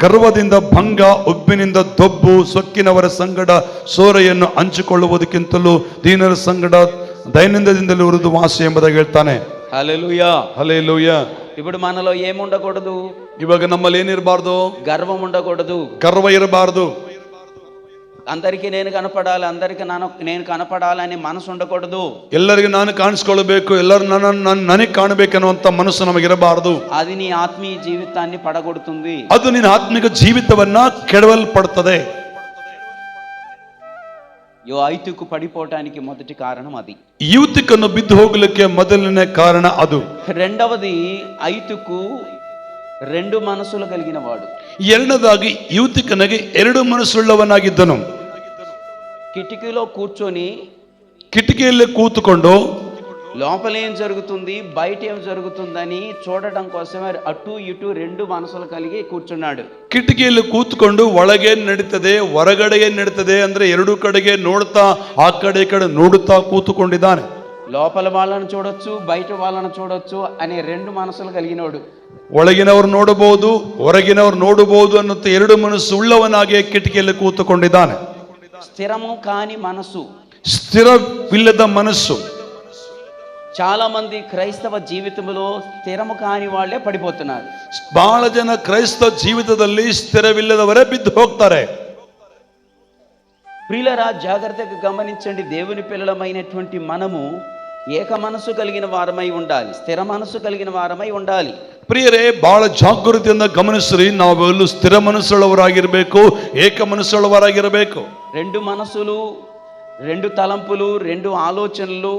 ಗರ್ವದಿಂದ ಭಂಗ, ಉಬ್ಬಿನಿಂದ ದೊಬ್ಬು, ಸೊಕ್ಕಿನವರ ಸಂಗಡ ಸೋರೆಯನ್ನು ಹಂಚಿಕೊಳ್ಳುವುದಕ್ಕಿಂತಲೂ ದೀನರ ಸಂಗಡ ದೈನಂದಿನದಲ್ಲಿ ಉರಿದು ವಾಸಿ ಎಂಬುದಾಗಿ ಹೇಳ್ತಾನೆ.
హల్లెలూయా.
ಹಲ್ಲೆಲೂಯಾ.
ఇప్పుడు మనలో ఏముండకూడదు?
ಇವಾಗ ನಮ್ಮಲ್ಲಿ ಏನಿರಬಾರ್ದು?
గర్వం ఉండకూడదు,
ಗರ್ವ ಇರಬಾರ್ದು.
అందరికీ నేను కనపడాలి, అందరికీ నేను కనపడాలని మనసు ఉండకూడదు.
ಎಲ್ಲರಿಗೂ ನಾನು ಕಾಣಿಸ್ಕೊಳ್ಬೇಕು, ಎಲ್ಲರೂ ನನಗೆ ಕಾಣಬೇಕನ್ನುವಂತ ಮನಸ್ಸು ನಮಗಿರಬಾರದು.
అది నీ ఆత్మీయ జీవితాన్ని పడగొడుతుంది.
ಅದು ನಿನ್ನ ಆತ್ಮಿಕ ಜೀವಿತವನ್ನ ಕೆಡವಲ್ಪಡುತ್ತದೆ.
ಐತುಕು పడిపోవటానికి మొదటి కారణం అది.
ಯುವತಿಕನ್ನು ಬಿದ್ದು ಹೋಗಲಿಕ್ಕೆ ಮೊದಲನೇ ಕಾರಣ ಅದು.
రెండవది, ಐತುಕು రెండు మనసులు కలిగిన వాడు.
ಎರಡನೇದಾಗಿ ಯುವತಿಕನಿಗೆ ಎರಡು ಮನಸ್ಸುಳ್ಳವನಾಗಿದ್ದನು.
కిటికీలో కూర్చొని
ಕಿಟಕಿಯಲ್ಲಿ ಕೂತುಕೊಂಡು
లోపల ఏం జరుగుతుంది, బయట ఏం జరుగుతుందని చూడటం కోసమే అటు ఇటు రెండు మనసులు కలిగి కూర్చున్నాడు.
ಕಿಟಕಿಯಲ್ಲಿ ಕೂತ್ಕೊಂಡು ಒಳಗೆ ನಡೀತದೆ, ಹೊರಗಡೆ ನಡೀತದೆ ಅಂದ್ರೆ ಎರಡು ಕಡೆಗೆ ನೋಡ್ತಾ ಆ ಕಡೆ ಈ ಕಡೆ ನೋಡುತ್ತಾ ಕೂತುಕೊಂಡಿದ್ದಾನೆ.
లోపల వాళ్ళని చూడొచ్చు, బయట వాళ్ళని చూడొచ్చు అనే రెండు మనసులు కలిగినోడు.
ಒಳಗಿನವರು ನೋಡಬಹುದು, ಹೊರಗಿನವರು ನೋಡಬಹುದು ಅನ್ನುತ್ತ ಎರಡು ಮನಸ್ಸು ಉಳ್ಳವನಾಗಿ ಕಿಟಕಿಯಲ್ಲಿ ಕೂತುಕೊಂಡಿದ್ದಾನೆ.
స్థిరము కాని మనసు,
ಸ್ಥಿರವಿಲ್ಲದ ಮನಸ್ಸು.
చాలా మంది క్రైస్తవ జీవితంలో స్థిరము కాని వాళ్ళే పడిపోతున్నారు.
ಬಹಳ ಜನ ಕ್ರೈಸ್ತ ಜೀವಿತದಲ್ಲಿ ಸ್ಥಿರವಿಲ್ಲದವರೇ ಬಿದ್ದು ಹೋಗ್ತಾರೆ.
ప్రియులరా, జాగ్రత్తగా గమనించండి. దేవుని పిల్లలమైనటువంటి మనము ఏక మనసు కలిగిన వారమై ఉండాలి, స్థిర మనసు కలిగిన వారమై ఉండాలి.
ಪ್ರಿಯರೇ, ಬಹಳ ಜಾಗೃತಿಯಿಂದ ಗಮನಿಸ್ರಿ. ನಾವೆಲ್ಲೂ ಸ್ಥಿರ ಮನಸ್ಸುಳ್ಳವರಾಗಿರ್ಬೇಕು, ಏಕ ಮನಸ್ಸುಳ್ಳವರಾಗಿರಬೇಕು.
రెండు మనసులు, రెండు తలంపులు, రెండు ఆలోచనలు,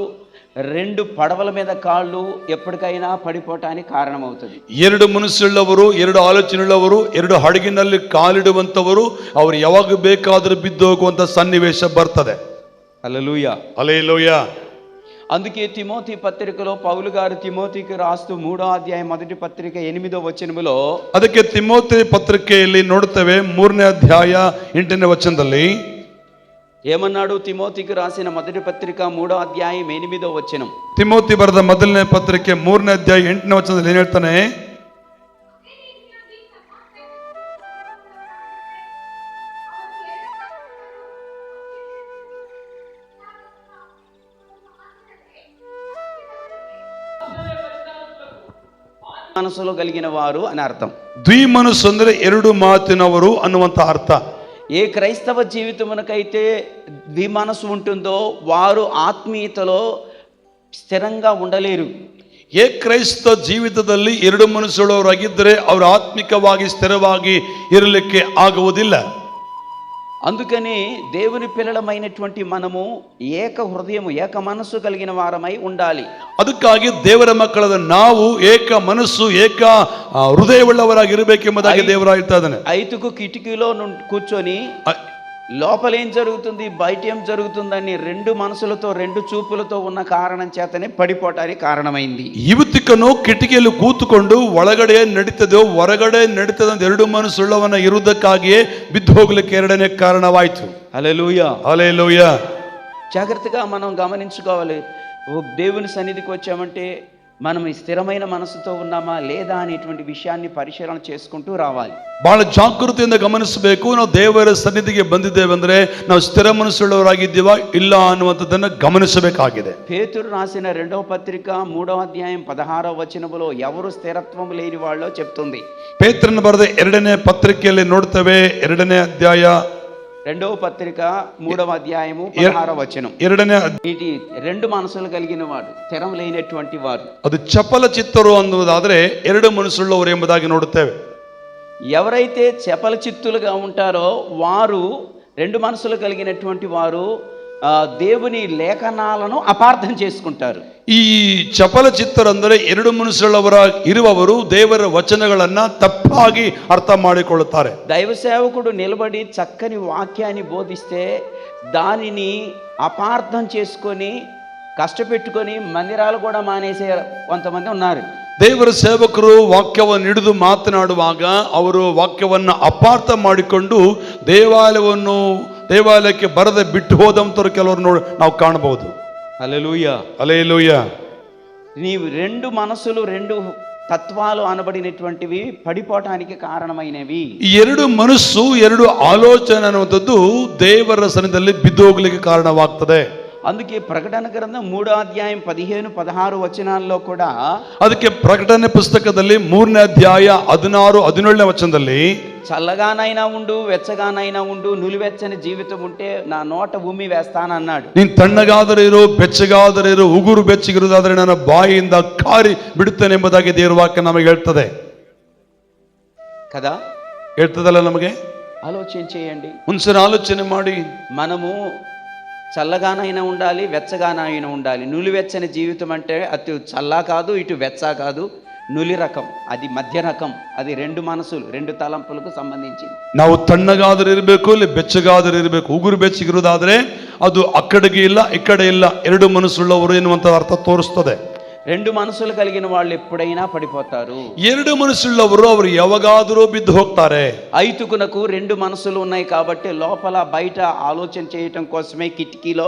రెండు పడవల మీద కాళ్ళు ఎప్పటికైనా పడిపోవటానికి కారణమవుతుంది.
ಎರಡು ಮನಸ್ಸುಳ್ಳವರು, ಎರಡು ಆಲೋಚನೆಯುಳ್ಳವರು, ಎರಡು ಹಡಗಿನಲ್ಲಿ ಕಾಲಿಡುವಂತವರು ಅವರು ಯಾವಾಗ ಬೇಕಾದರೂ ಬಿದ್ದು ಹೋಗುವಂತ ಸನ್ನಿವೇಶ ಬರ್ತದೆ.
హల్లెలూయా.
ಹಲ್ಲೆಲೂಯಾ.
అందుకే తిమోతి పత్రికలో పౌలు గారు తిమోతికి రాస్తూ 3వ అధ్యాయం 1వ పత్రిక 8వ వచనములో,
ಅದಕ್ಕೆ ತಿಮೋತಿ ಪತ್ರಿಕೆಯಲ್ಲಿ ನೋಡುತ್ತೇವೆ 3ನೇ ಅಧ್ಯಾಯ 8ನೇ ವಚನದಲ್ಲಿ
ఏమన్నాడు? తిమోతికి రాసిన మొదటి పత్రిక 3వ అధ్యాయం 8వ వచనం.
ತಿಮೋತಿ ಬರೆದ ಮೊದಲನೇ ಪತ್ರಿಕೆ 3ನೇ ಅಧ್ಯಾಯ 8ನೇ ವಚನದಲ್ಲಿ ಏನ್ ಹೇಳ್ತಾನೆ?
మనసులో కలిగిన వారు అని అర్థం.
ದ್ವಿಮನಸ್ಸು ಅಂದ್ರೆ ಎರಡು ಮಾತಿನವರು ಅನ್ನುವಂತ ಅರ್ಥ.
ఏ క్రైస్తవ జీవితమునకైతే ద్విమనసు ఉంటుందో వారు ఆత్మీయతలో స్థిరంగా ఉండలేరు.
ಏ ಕ್ರೈಸ್ತ ಜೀವಿತದಲ್ಲಿ ಎರಡು ಮನಸ್ಸುಳ್ಳವರಾಗಿದ್ದರೆ ಅವರು ಆತ್ಮಿಕವಾಗಿ ಸ್ಥಿರವಾಗಿ ಇರಲಿಕ್ಕೆ ಆಗುವುದಿಲ್ಲ.
అందుకని దేవుని పిల్లలమైనటువంటి మనము ఏక హృదయము, ఏక మనస్సు కలిగిన వారమై ఉండాలి.
ಅದಕ್ಕಾಗಿ ದೇವರ ಮಕ್ಕಳಾದ ನಾವು ಏಕ ಮನಸ್ಸು, ಏಕ ಹೃದಯವುಳ್ಳವರಾಗಿರಬೇಕೆಂಬುದಾಗಿ ದೇವರ ಹೇಳ್ತಾ ಇದ್ದಾನೆ.
ఐతుకు కిటికీలో కూర్చొని లోపల ఏం జరుగుతుంది, బయట ఏం జరుగుతుందని రెండు మనసులతో, రెండు చూపులతో ఉన్న కారణం చేతనే పడిపోవటానికి కారణమైంది.
ಯುವತಿಕನು ಕಿಟಕಿಯಲ್ಲಿ ಕೂತುಕೊಂಡು ಒಳಗಡೆ ನಡೀತದೋ ಹೊರಗಡೆ ನಡೀತದೆ ಅಂತ ಎರಡು ಮನಸ್ಸುಳ್ಳವನ ಇರುವುದಕ್ಕಾಗಿಯೇ ಬಿದ್ದು ಹೋಗ್ಲಿಕ್ಕೆ ಎರಡನೇ ಕಾರಣವಾಯಿತು.
హల్లెలూయా.
ಹಲ್ಲೆಲೂಯಾ.
జాగ్రత్తగా మనం గమనించుకోవాలి. దేవుని సన్నిధికి వచ్చామంటే మనం ఈ స్థిరమైన మనసుతో ఉన్నామా లేదా అనేటువంటి విషయాన్ని పరిశీలన చేసుకుంటూ రావాలి.
ಬಹಳ ಜಾಗೃತಿಯಿಂದ ಗಮನಿಸಬೇಕು. ನಾವು ದೇವರ ಸನ್ನಿಧಿಗೆ ಬಂದಿದ್ದೇವೆ ಅಂದ್ರೆ ನಾವು ಸ್ಥಿರ ಮನಸ್ಸುಳ್ಳವರಾಗಿದ್ದೀವಾ ಇಲ್ಲ ಅನ್ನುವಂಥದ್ದನ್ನು ಗಮನಿಸಬೇಕಾಗಿದೆ.
పేతురు రాసిన 2వ పత్రిక 3వ అధ్యాయం 16వ వచనములో ఎవరు స్థిరత్వం లేని వాళ్ళో చెప్తుంది.
ಪೇತ್ರನ ಬರೆದ 2ನೇ ಪತ್ರಿಕೆಯಲ್ಲಿ ನೋಡ್ತೇವೆ, 2ನೇ ಅಧ್ಯಾಯ
2వ పత్రిక 3వ అధ్యాయము 16వ వచనం.
2ನೇ
ఇది రెండు మనసులు కలిగిన వాడు, స్థిరం లేనటువంటి వారు.
ಅದು ಚಪಲ ಚಿತ್ತರು ಅನ್ನುವುದಾದ್ರೆ ಎರಡು ಮನಸ್ಸುಳ್ಳವರು ಎಂಬುದಾಗಿ ನೋಡುತ್ತೇವೆ.
ఎవరైతే చపల చిత్తులుగా ఉంటారో వారు, రెండు మనసులు కలిగినటువంటి వారు దేవుని లేఖనాలను అపార్థం చేసుకుంటారు.
ಈ ಚಪಲ ಚಿತ್ತರಂದರೆ ಎರಡು ಮನಸ್ಸುಳ್ಳವರ ಇರುವವರು ದೇವರ ವಚನಗಳನ್ನ ತಪ್ಪಾಗಿ ಅರ್ಥ ಮಾಡಿಕೊಳ್ಳುತ್ತಾರೆ.
దైవ సేవకుడు నిలబడి చక్కని వాక్యాన్ని బోధిస్తే దానిని అపార్థం చేసుకొని కష్టపెట్టుకొని మందిరాలు కూడా మానేసే కొంతమంది ఉన్నారు.
ದೇವರ ಸೇವಕರು ವಾಕ್ಯವನ್ನು ಹಿಡಿದು ಮಾತನಾಡುವಾಗ ಅವರು ವಾಕ್ಯವನ್ನು ಅಪಾರ್ಥ ಮಾಡಿಕೊಂಡು ದೇವಾಲಯಕ್ಕೆ ಬರದೆ ಬಿಟ್ಟು ಹೋದಂಥವ್ರು ಕೆಲವರು ನಾವು ಕಾಣಬಹುದು.
హల్లెలూయా.
ಹಲ್ಲೆಲೂಯಾ.
నీవు రెండు మనసులు, రెండు తత్వాలు అనబడినటువంటివి పడిపోవటానికి కారణమైనవి.
ಈ ಎರಡು ಮನಸ್ಸು, ಎರಡು ಆಲೋಚನೆ ಅನ್ನುವಂಥದ್ದು ದೇವರ ಸನ್ನಿಧಿಯಲ್ಲಿ ಬಿದ್ದು ಹೋಗ್ಲಿಕ್ಕೆ ಕಾರಣವಾಗ್ತದೆ.
అందుకే ప్రకటన గ్రంథం 3వ అధ్యాయం 15-16 వచనాల్లో కూడా,
ಅದಕ್ಕೆ ಪ್ರಕಟಣೆ ಪುಸ್ತಕದಲ್ಲಿ 3ನೇ ಅಧ್ಯಾಯ 16-17ನೇ ವಚನದಲ್ಲಿ
చల్లగానైనా ఉండు, వెచ్చగానైనా ఉండు, నులివెచ్చని జీవితం ఉంటే నా నోట ఉమ్మి వేస్తానన్నాడు.
ನೀನ್ ತಣ್ಣಗಾದರೆ ಇರು, ಬೆಚ್ಚಗಾದರೆ ಇರು, ಉಗುರು ಬೆಚ್ಚಗಿರುವುದಾದರೆ ನನ್ನ ಬಾಯಿಯಿಂದ ಕಾರಿ ಬಿಡುತ್ತೇನೆ ಎಂಬುದಾಗಿ ದೇವರ ವಾಕ್ಯ ನಮಗೆ ಹೇಳ್ತದೆ
కదా.
ಹೇಳ್ತದಲ್ಲ ನಮಗೆ.
ఆలోచన చేయండి.
ಒಂದ್ಸರಿ ಆಲೋಚನೆ ಮಾಡಿ.
మనము చల్లగానైనా ఉండాలి, వెచ్చగానైనా ఉండాలి. నులివెచ్చని జీవితం అంటే అటు చల్ల కాదు, ఇటు వెచ్చ కాదు, నులి రకం, అది మధ్య రకం. అది రెండు మనసులు, రెండు తలంపులకు సంబంధించింది.
ನಾವು ತಣ್ಣಗಾದರೆ ಇರಬೇಕು, ಇಲ್ಲಿ ಬೆಚ್ಚಗಾದರೆ ಇರಬೇಕು. ಉಗುರು ಬೆಚ್ಚಗಿರುವುದಾದ್ರೆ ಅದು ಆ ಕಡೆಗೆ ಇಲ್ಲ, ಈ ಕಡೆ ಇಲ್ಲ, ಎರಡು ಮನಸ್ಸುಳ್ಳವರು ಎನ್ನುವಂತ ಅರ್ಥ ತೋರಿಸ್ತದೆ.
రెండు మనసులు కలిగిన వాళ్ళు ఎప్పుడైనా పడిపోతారు.
ಎರಡು ಮನಸ್ಸುಳ್ಳವರು ಅವರು ಯಾವಾಗಾದರೂ ಬಿದ್ದು ಹೋಗ್ತಾರೆ.
ఐతుకునకు రెండు మనసులు ఉన్నాయి కాబట్టి లోపల బయట ఆలోచన చేయటం కోసమే కిటికీలో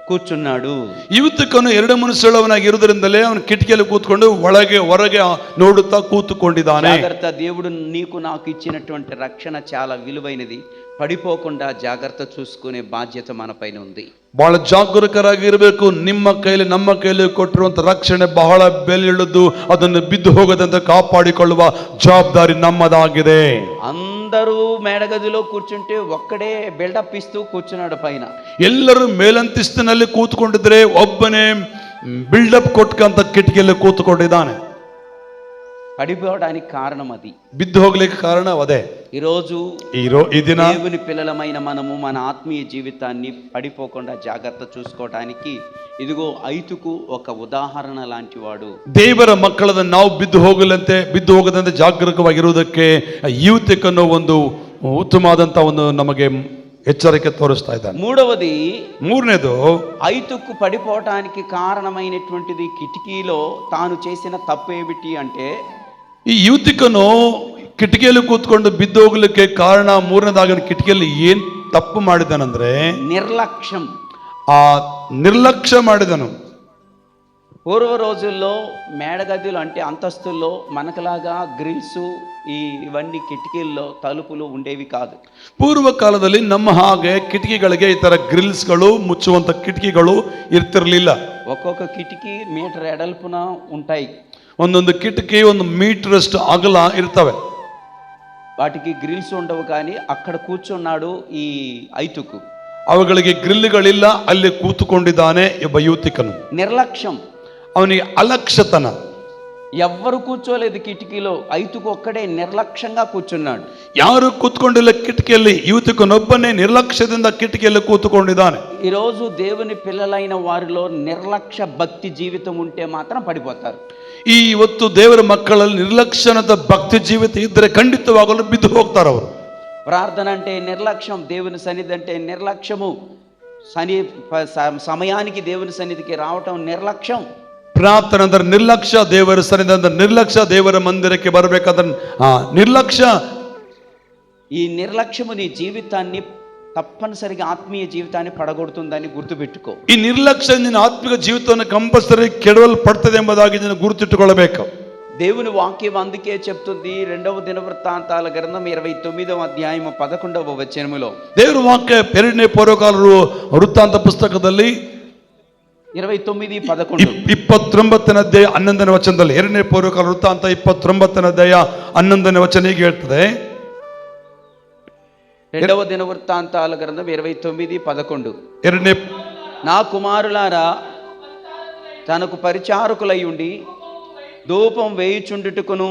కూర్చున్నాడు.
ಇವತ್ತಕ್ಕನು ಎರಡು ಮನಸ್ಸುಳ್ಳವನಾಗಿ ಇರುವುದರಿಂದಲೇ ಅವನು ಕಿಟಕಿಯಲ್ಲಿ ಕೂತ್ಕೊಂಡು ಒಳಗೆ ಹೊರಗೆ ನೋಡುತ್ತಾ ಕೂತುಕೊಂಡಿದ್ದಾನೆ.
జాగ్రత్త. దేవుడు నీకు నాకు ఇచ్చినటువంటి రక్షణ చాలా విలువైనది. పడిపోకుండా జాగ్రత్త చూసుకునే బాధ్యత మన పైన ఉంది.
ಬಹಳ ಜಾಗರೂಕರಾಗಿರಬೇಕು. ನಿಮ್ಮ ಕೈಲಿ, ನಮ್ಮ ಕೈಲಿ ಕೊಟ್ಟಿರುವಂತ ರಕ್ಷಣೆ ಬಹಳ ಬೆಲೆಯುಳ್ಳದ್ದು. ಅದನ್ನು ಬಿದ್ದು ಹೋಗದಂತೆ ಕಾಪಾಡಿಕೊಳ್ಳುವ ಜವಾಬ್ದಾರಿ ನಮ್ಮದಾಗಿದೆ.
అందరూ మేడగదిలో కూర్చుంటే ఒక్కడే బిల్డప్ ఇస్తూ కూర్చున్నాడు పైన.
ಎಲ್ಲರೂ ಮೇಲಂತಿಸ್ತಿನಲ್ಲಿ ಕೂತ್ಕೊಂಡಿದ್ರೆ ಒಬ್ಬನೇ ಬಿಲ್ಡಪ್ ಕೊಟ್ಕಂತ ಕಿಟಕಿಯಲ್ಲಿ ಕೂತ್ಕೊಂಡಿದ್ದಾನೆ.
పడిపోవడానికి కారణం అది.
ಬಿದ್ದು ಹೋಗ್ಲಿಕ್ಕೆ ಕಾರಣ ಅದೇ.
ఈరోజు
ఈ ದಿನ
దేవుని పిల్లలమైన మనము మన ఆత్మీయ జీవితాన్ని పడిపోకుండా జాగ్రత్త చూసుకోవడానికి ఇదిగో ఐతుకు ఒక ఉదాహరణ లాంటి వాడు.
ದೇವರ ಮಕ್ಕಳದ ನಾವು ಬಿದ್ದು ಹೋಗದಂತೆ ಜಾಗರೂಕವಾಗಿರುವುದಕ್ಕೆ ಯುವತಿಕನ್ನು ಒಂದು ಉತ್ತಮವಾದಂತ ಒಂದು ನಮಗೆ ಎಚ್ಚರಿಕೆ ತೋರಿಸ್ತಾ ಇದ್ದಾನೆ. ಮೂರನೇದು,
ఐతుకు పడిపోవటానికి కారణమైనటువంటిది కిటికీలో తాను చేసిన తప్పు ఏమిటి అంటే,
ಈ ಯುವತಿಕನು ಕಿಟಕಿಯಲ್ಲಿ ಕೂತ್ಕೊಂಡು ಬಿದ್ದು ಹೋಗ್ಲಿಕ್ಕೆ ಕಾರಣ ಮೂರನೇದಾಗಿ ಕಿಟಕಿಯಲ್ಲಿ ಏನ್ ತಪ್ಪು ಮಾಡಿದನಂದ್ರೆ
నిర్లక్ష్యం.
ಆ ನಿರ್ಲಕ್ಷ್ಯ ಮಾಡಿದನು.
పూర్వ రోజుల్లో మేడగదులు అంటే అంతస్తుల్లో మనకలాగా గ్రిల్స్ ఇవన్నీ కిటికీల్లో తలుపులు ఉండేవి కాదు.
ಪೂರ್ವ ಕಾಲದಲ್ಲಿ ನಮ್ಮ ಹಾಗೆ ಕಿಟಕಿಗಳಿಗೆ ಈ ತರ ಗ್ರಿಲ್ಸ್ಗಳು, ಮುಚ್ಚುವಂತ ಕಿಟಕಿಗಳು ಇರ್ತಿರ್ಲಿಲ್ಲ.
ఒక్కొక్క కిటికీ మీటర్ ఎడల్పున ఉంటాయి.
ಒಂದೊಂದು ಕಿಟಕಿ 1 ಮೀಟರ್ ಅಷ್ಟು ಅಗಲ ಇರ್ತವೆ.
వాటికి గ్రిల్స్ ఉండవు, కానీ అక్కడ కూర్చున్నాడు ఈ ఐతుకు.
ಅವುಗಳಿಗೆ ಗ್ರಿಲ್ಗಳಿಲ್ಲ, ಅಲ್ಲಿ ಕೂತುಕೊಂಡಿದ್ದಾನೆ ಒಬ್ಬ ಯುವತಿಕನು.
నిర్లక్ష్యం.
ಅವನಿಗೆ ಅಲಕ್ಷ್ಯತನ.
ఎవ్వరు కూర్చోలేదు కిటికీలో, ఐతుకు ఒక్కడే నిర్లక్ష్యంగా కూర్చున్నాడు.
ಯಾರು ಕೂತ್ಕೊಂಡಿಲ್ಲ ಕಿಟಕಿಯಲ್ಲಿ, ಯುವತಿಕನೊಬ್ಬನೇ ನಿರ್ಲಕ್ಷ್ಯದಿಂದ ಕಿಟಕಿಯಲ್ಲಿ ಕೂತುಕೊಂಡಿದ್ದಾನೆ.
ఈరోజు దేవుని పిల్లలైన వారిలో నిర్లక్ష్య భక్తి జీవితం ఉంటే మాత్రం పడిపోతారు.
ಈ ಇವತ್ತು ದೇವರ ಮಕ್ಕಳಲ್ಲಿ ನಿರ್ಲಕ್ಷ್ಯದ ಭಕ್ತಿ ಜೀವಿತ ಇದ್ರೆ ಖಂಡಿತವಾಗಲು ಬಿದ್ದು ಹೋಗ್ತಾರೆ ಅವರು.
ప్రార్థన అంటే నిర్లక్ష్యం, దేవుని సన్నిధి అంటే నిర్లక్ష్యము, సమయానికి దేవుని సన్నిధికి రావటం నిర్లక్ష్యం.
ಪ್ರಾರ್ಥನೆ ಅಂದ್ರೆ ನಿರ್ಲಕ್ಷ್ಯ, ದೇವರ ಸನ್ನಿಧಿ ಅಂದ್ರೆ ನಿರ್ಲಕ್ಷ್ಯ, ದೇವರ ಮಂದಿರಕ್ಕೆ ಬರಬೇಕಾದ್ರೆ ನಿರ್ಲಕ್ಷ್ಯ.
ఈ నిర్లక్ష్యము నీ జీవితాన్ని తప్పనిసరిగా ఆత్మీయ జీవితాన్ని పడగొడుతుందని గుర్తుపెట్టుకో.
ಈ ನಿರ್ಲಕ್ಷ್ಯ ನಿನ್ನ ಆತ್ಮಿಕ ಜೀವಿತವನ್ನು ಕಂಪಲ್ಸರಿ ಕೆಡವಲ್ಪಡ್ತದೆ ಎಂಬುದಾಗಿ ನೀನು ಗುರುತಿಟ್ಟುಕೊಳ್ಳಬೇಕು.
దేవుని వాక్యం అందుకే చెప్తుంది. 2వ దినవృత్తాంతాల గ్రంథం 29వ అధ్యాయం 11వ వచనములో,
ದೇವರ ವಾಕ್ಯ 2ನೇ ಪೂರ್ವಕಾಲರು ವೃತ್ತಾಂತ ಪುಸ್ತಕದಲ್ಲಿ
29:11
29ನೇ ಅಧ್ಯಾಯ 11ನೇ ವಚನದಲ್ಲಿ, 2ನೇ ಪೂರ್ವಕಾಲ ವೃತ್ತಾಂತ 29ನೇ ಅಧ್ಯಾಯ 11ನೇ ವಚನ ಹೀಗೆ ಹೇಳ್ತದೆ.
2వ దినవృత్తాంతాల గ్రంథం 29:11,
2ನೇ,
నా కుమారులారా తనకు పరిచారకులై ఉండి ధూపం వేయుచుండుటకును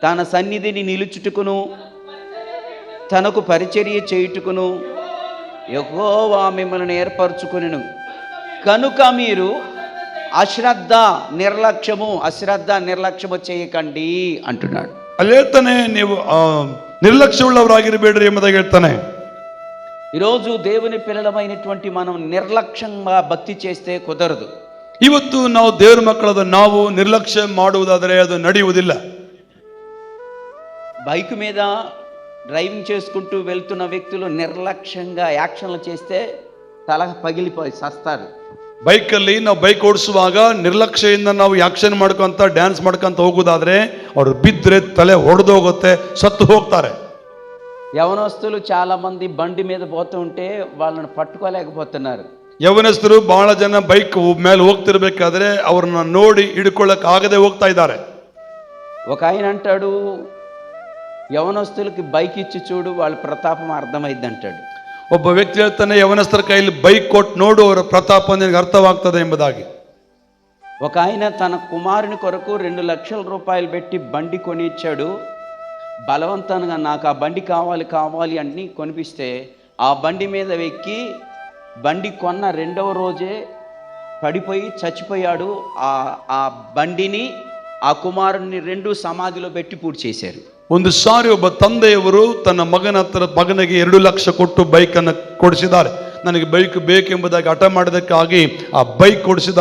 తన సన్నిధిని నిలుచుటకును తనకు పరిచర్య చేయుటకును యెహోవా మిమ్మల్ని ఏర్పరచుకొనెను. కనుక మీరు నిర్లక్ష్యము చేయకండి అంటున్నాడు.
ಅಲ್ಲಿ ಹೇಳ್ತಾನೆ, ನೀವು ನಿರ್ಲಕ್ಷ್ಯವುಳ್ಳವರಾಗಿರಬೇಡ್ರಿ ಎಂಬುದಾಗಿ ಹೇಳ್ತಾನೆ.
ఈరోజు దేవుని పిల్లలమైనటువంటి మనం నిర్లక్ష్యంగా భక్తి చేస్తే కుదరదు.
ಇವತ್ತು ನಾವು ದೇವರ ಮಕ್ಕಳಾದ ನಾವು ನಿರ್ಲಕ್ಷ್ಯ ಮಾಡುವುದಾದರೆ ಅದು ನಡೆಯುವುದಿಲ್ಲ.
బైక్ మీద డ్రైవింగ్ చేసుకుంటూ వెళ్తున్న వ్యక్తులు నిర్లక్ష్యంగా యాక్షన్లు చేస్తే తల పగిలిపోయి సస్తారు.
ಬೈಕಲ್ಲಿ ನಾವು ಬೈಕ್ ಓಡಿಸುವಾಗ ನಿರ್ಲಕ್ಷ್ಯದಿಂದ ನಾವು ಆಕ್ಷನ್ ಮಾಡ್ಕೊಂತ ಡ್ಯಾನ್ಸ್ ಮಾಡ್ಕೊಂತ ಹೋಗುದಾದ್ರೆ ಅವ್ರು ಬಿದ್ದರೆ ತಲೆ ಒಡೆದು ಹೋಗುತ್ತೆ, ಸತ್ತು ಹೋಗ್ತಾರೆ.
యవనస్తులు చాలా మంది బండి మీద పోతూ ఉంటే వాళ్ళని పట్టుకోలేకపోతున్నారు.
ಯವನಸ್ಥರು ಬಹಳ ಜನ ಬೈಕ್ ಮೇಲೆ ಹೋಗ್ತಿರ್ಬೇಕಾದ್ರೆ ಅವ್ರನ್ನ ನೋಡಿ ಹಿಡ್ಕೊಳ್ಳಕ್ ಆಗದೆ ಹೋಗ್ತಾ ಇದ್ದಾರೆ.
ఒక ఆయన అంటాడు, యవనస్తులకి బైక్ ఇచ్చి చూడు వాళ్ళ ప్రతాపం అర్థమైంది అంటాడు.
ಒಬ್ಬ ವ್ಯಕ್ತಿ ಹೇಳ್ತಾನೆ, ಯವನಸ್ಥರ ಕೈಯಲ್ಲಿ ಬೈಕ್ ಕೊಟ್ಟು ನೋಡು ಅವರ ಪ್ರತಾಪ ನಿನಗೆ ಅರ್ಥವಾಗ್ತದೆ ಎಂಬುದಾಗಿ.
ఒక ఆయన తన కుమారుని కొరకు 2 లక్షల రూపాయలు పెట్టి బండి కొనిచ్చాడు. బలవంతంగా నాకు ఆ బండి కావాలి అని కొనిపిస్తే ఆ బండి మీద ఎక్కి బండి కొన్న 2వ రోజే పడిపోయి చచ్చిపోయాడు. ఆ బండిని ఆ కుమారుని 2 సమాధిలో పెట్టి పూర్తి చేశారు.
ಒಂದು ಸಾರಿ ಒಬ್ಬ ತಂದೆಯವರು ತನ್ನ ಮಗನಿಗೆ 2 ಲಕ್ಷ ಕೊಟ್ಟು ಬೈಕನ್ನು ಕೊಡಿಸಿದ್ದಾರೆ. ನನಗೆ ಬೈಕ್ ಬೇಕೆಂಬುದಾಗಿ ಹಠ ಮಾಡೋದಕ್ಕಾಗಿ ಆ ಬೈಕ್ ಕೊಡಿಸಿದ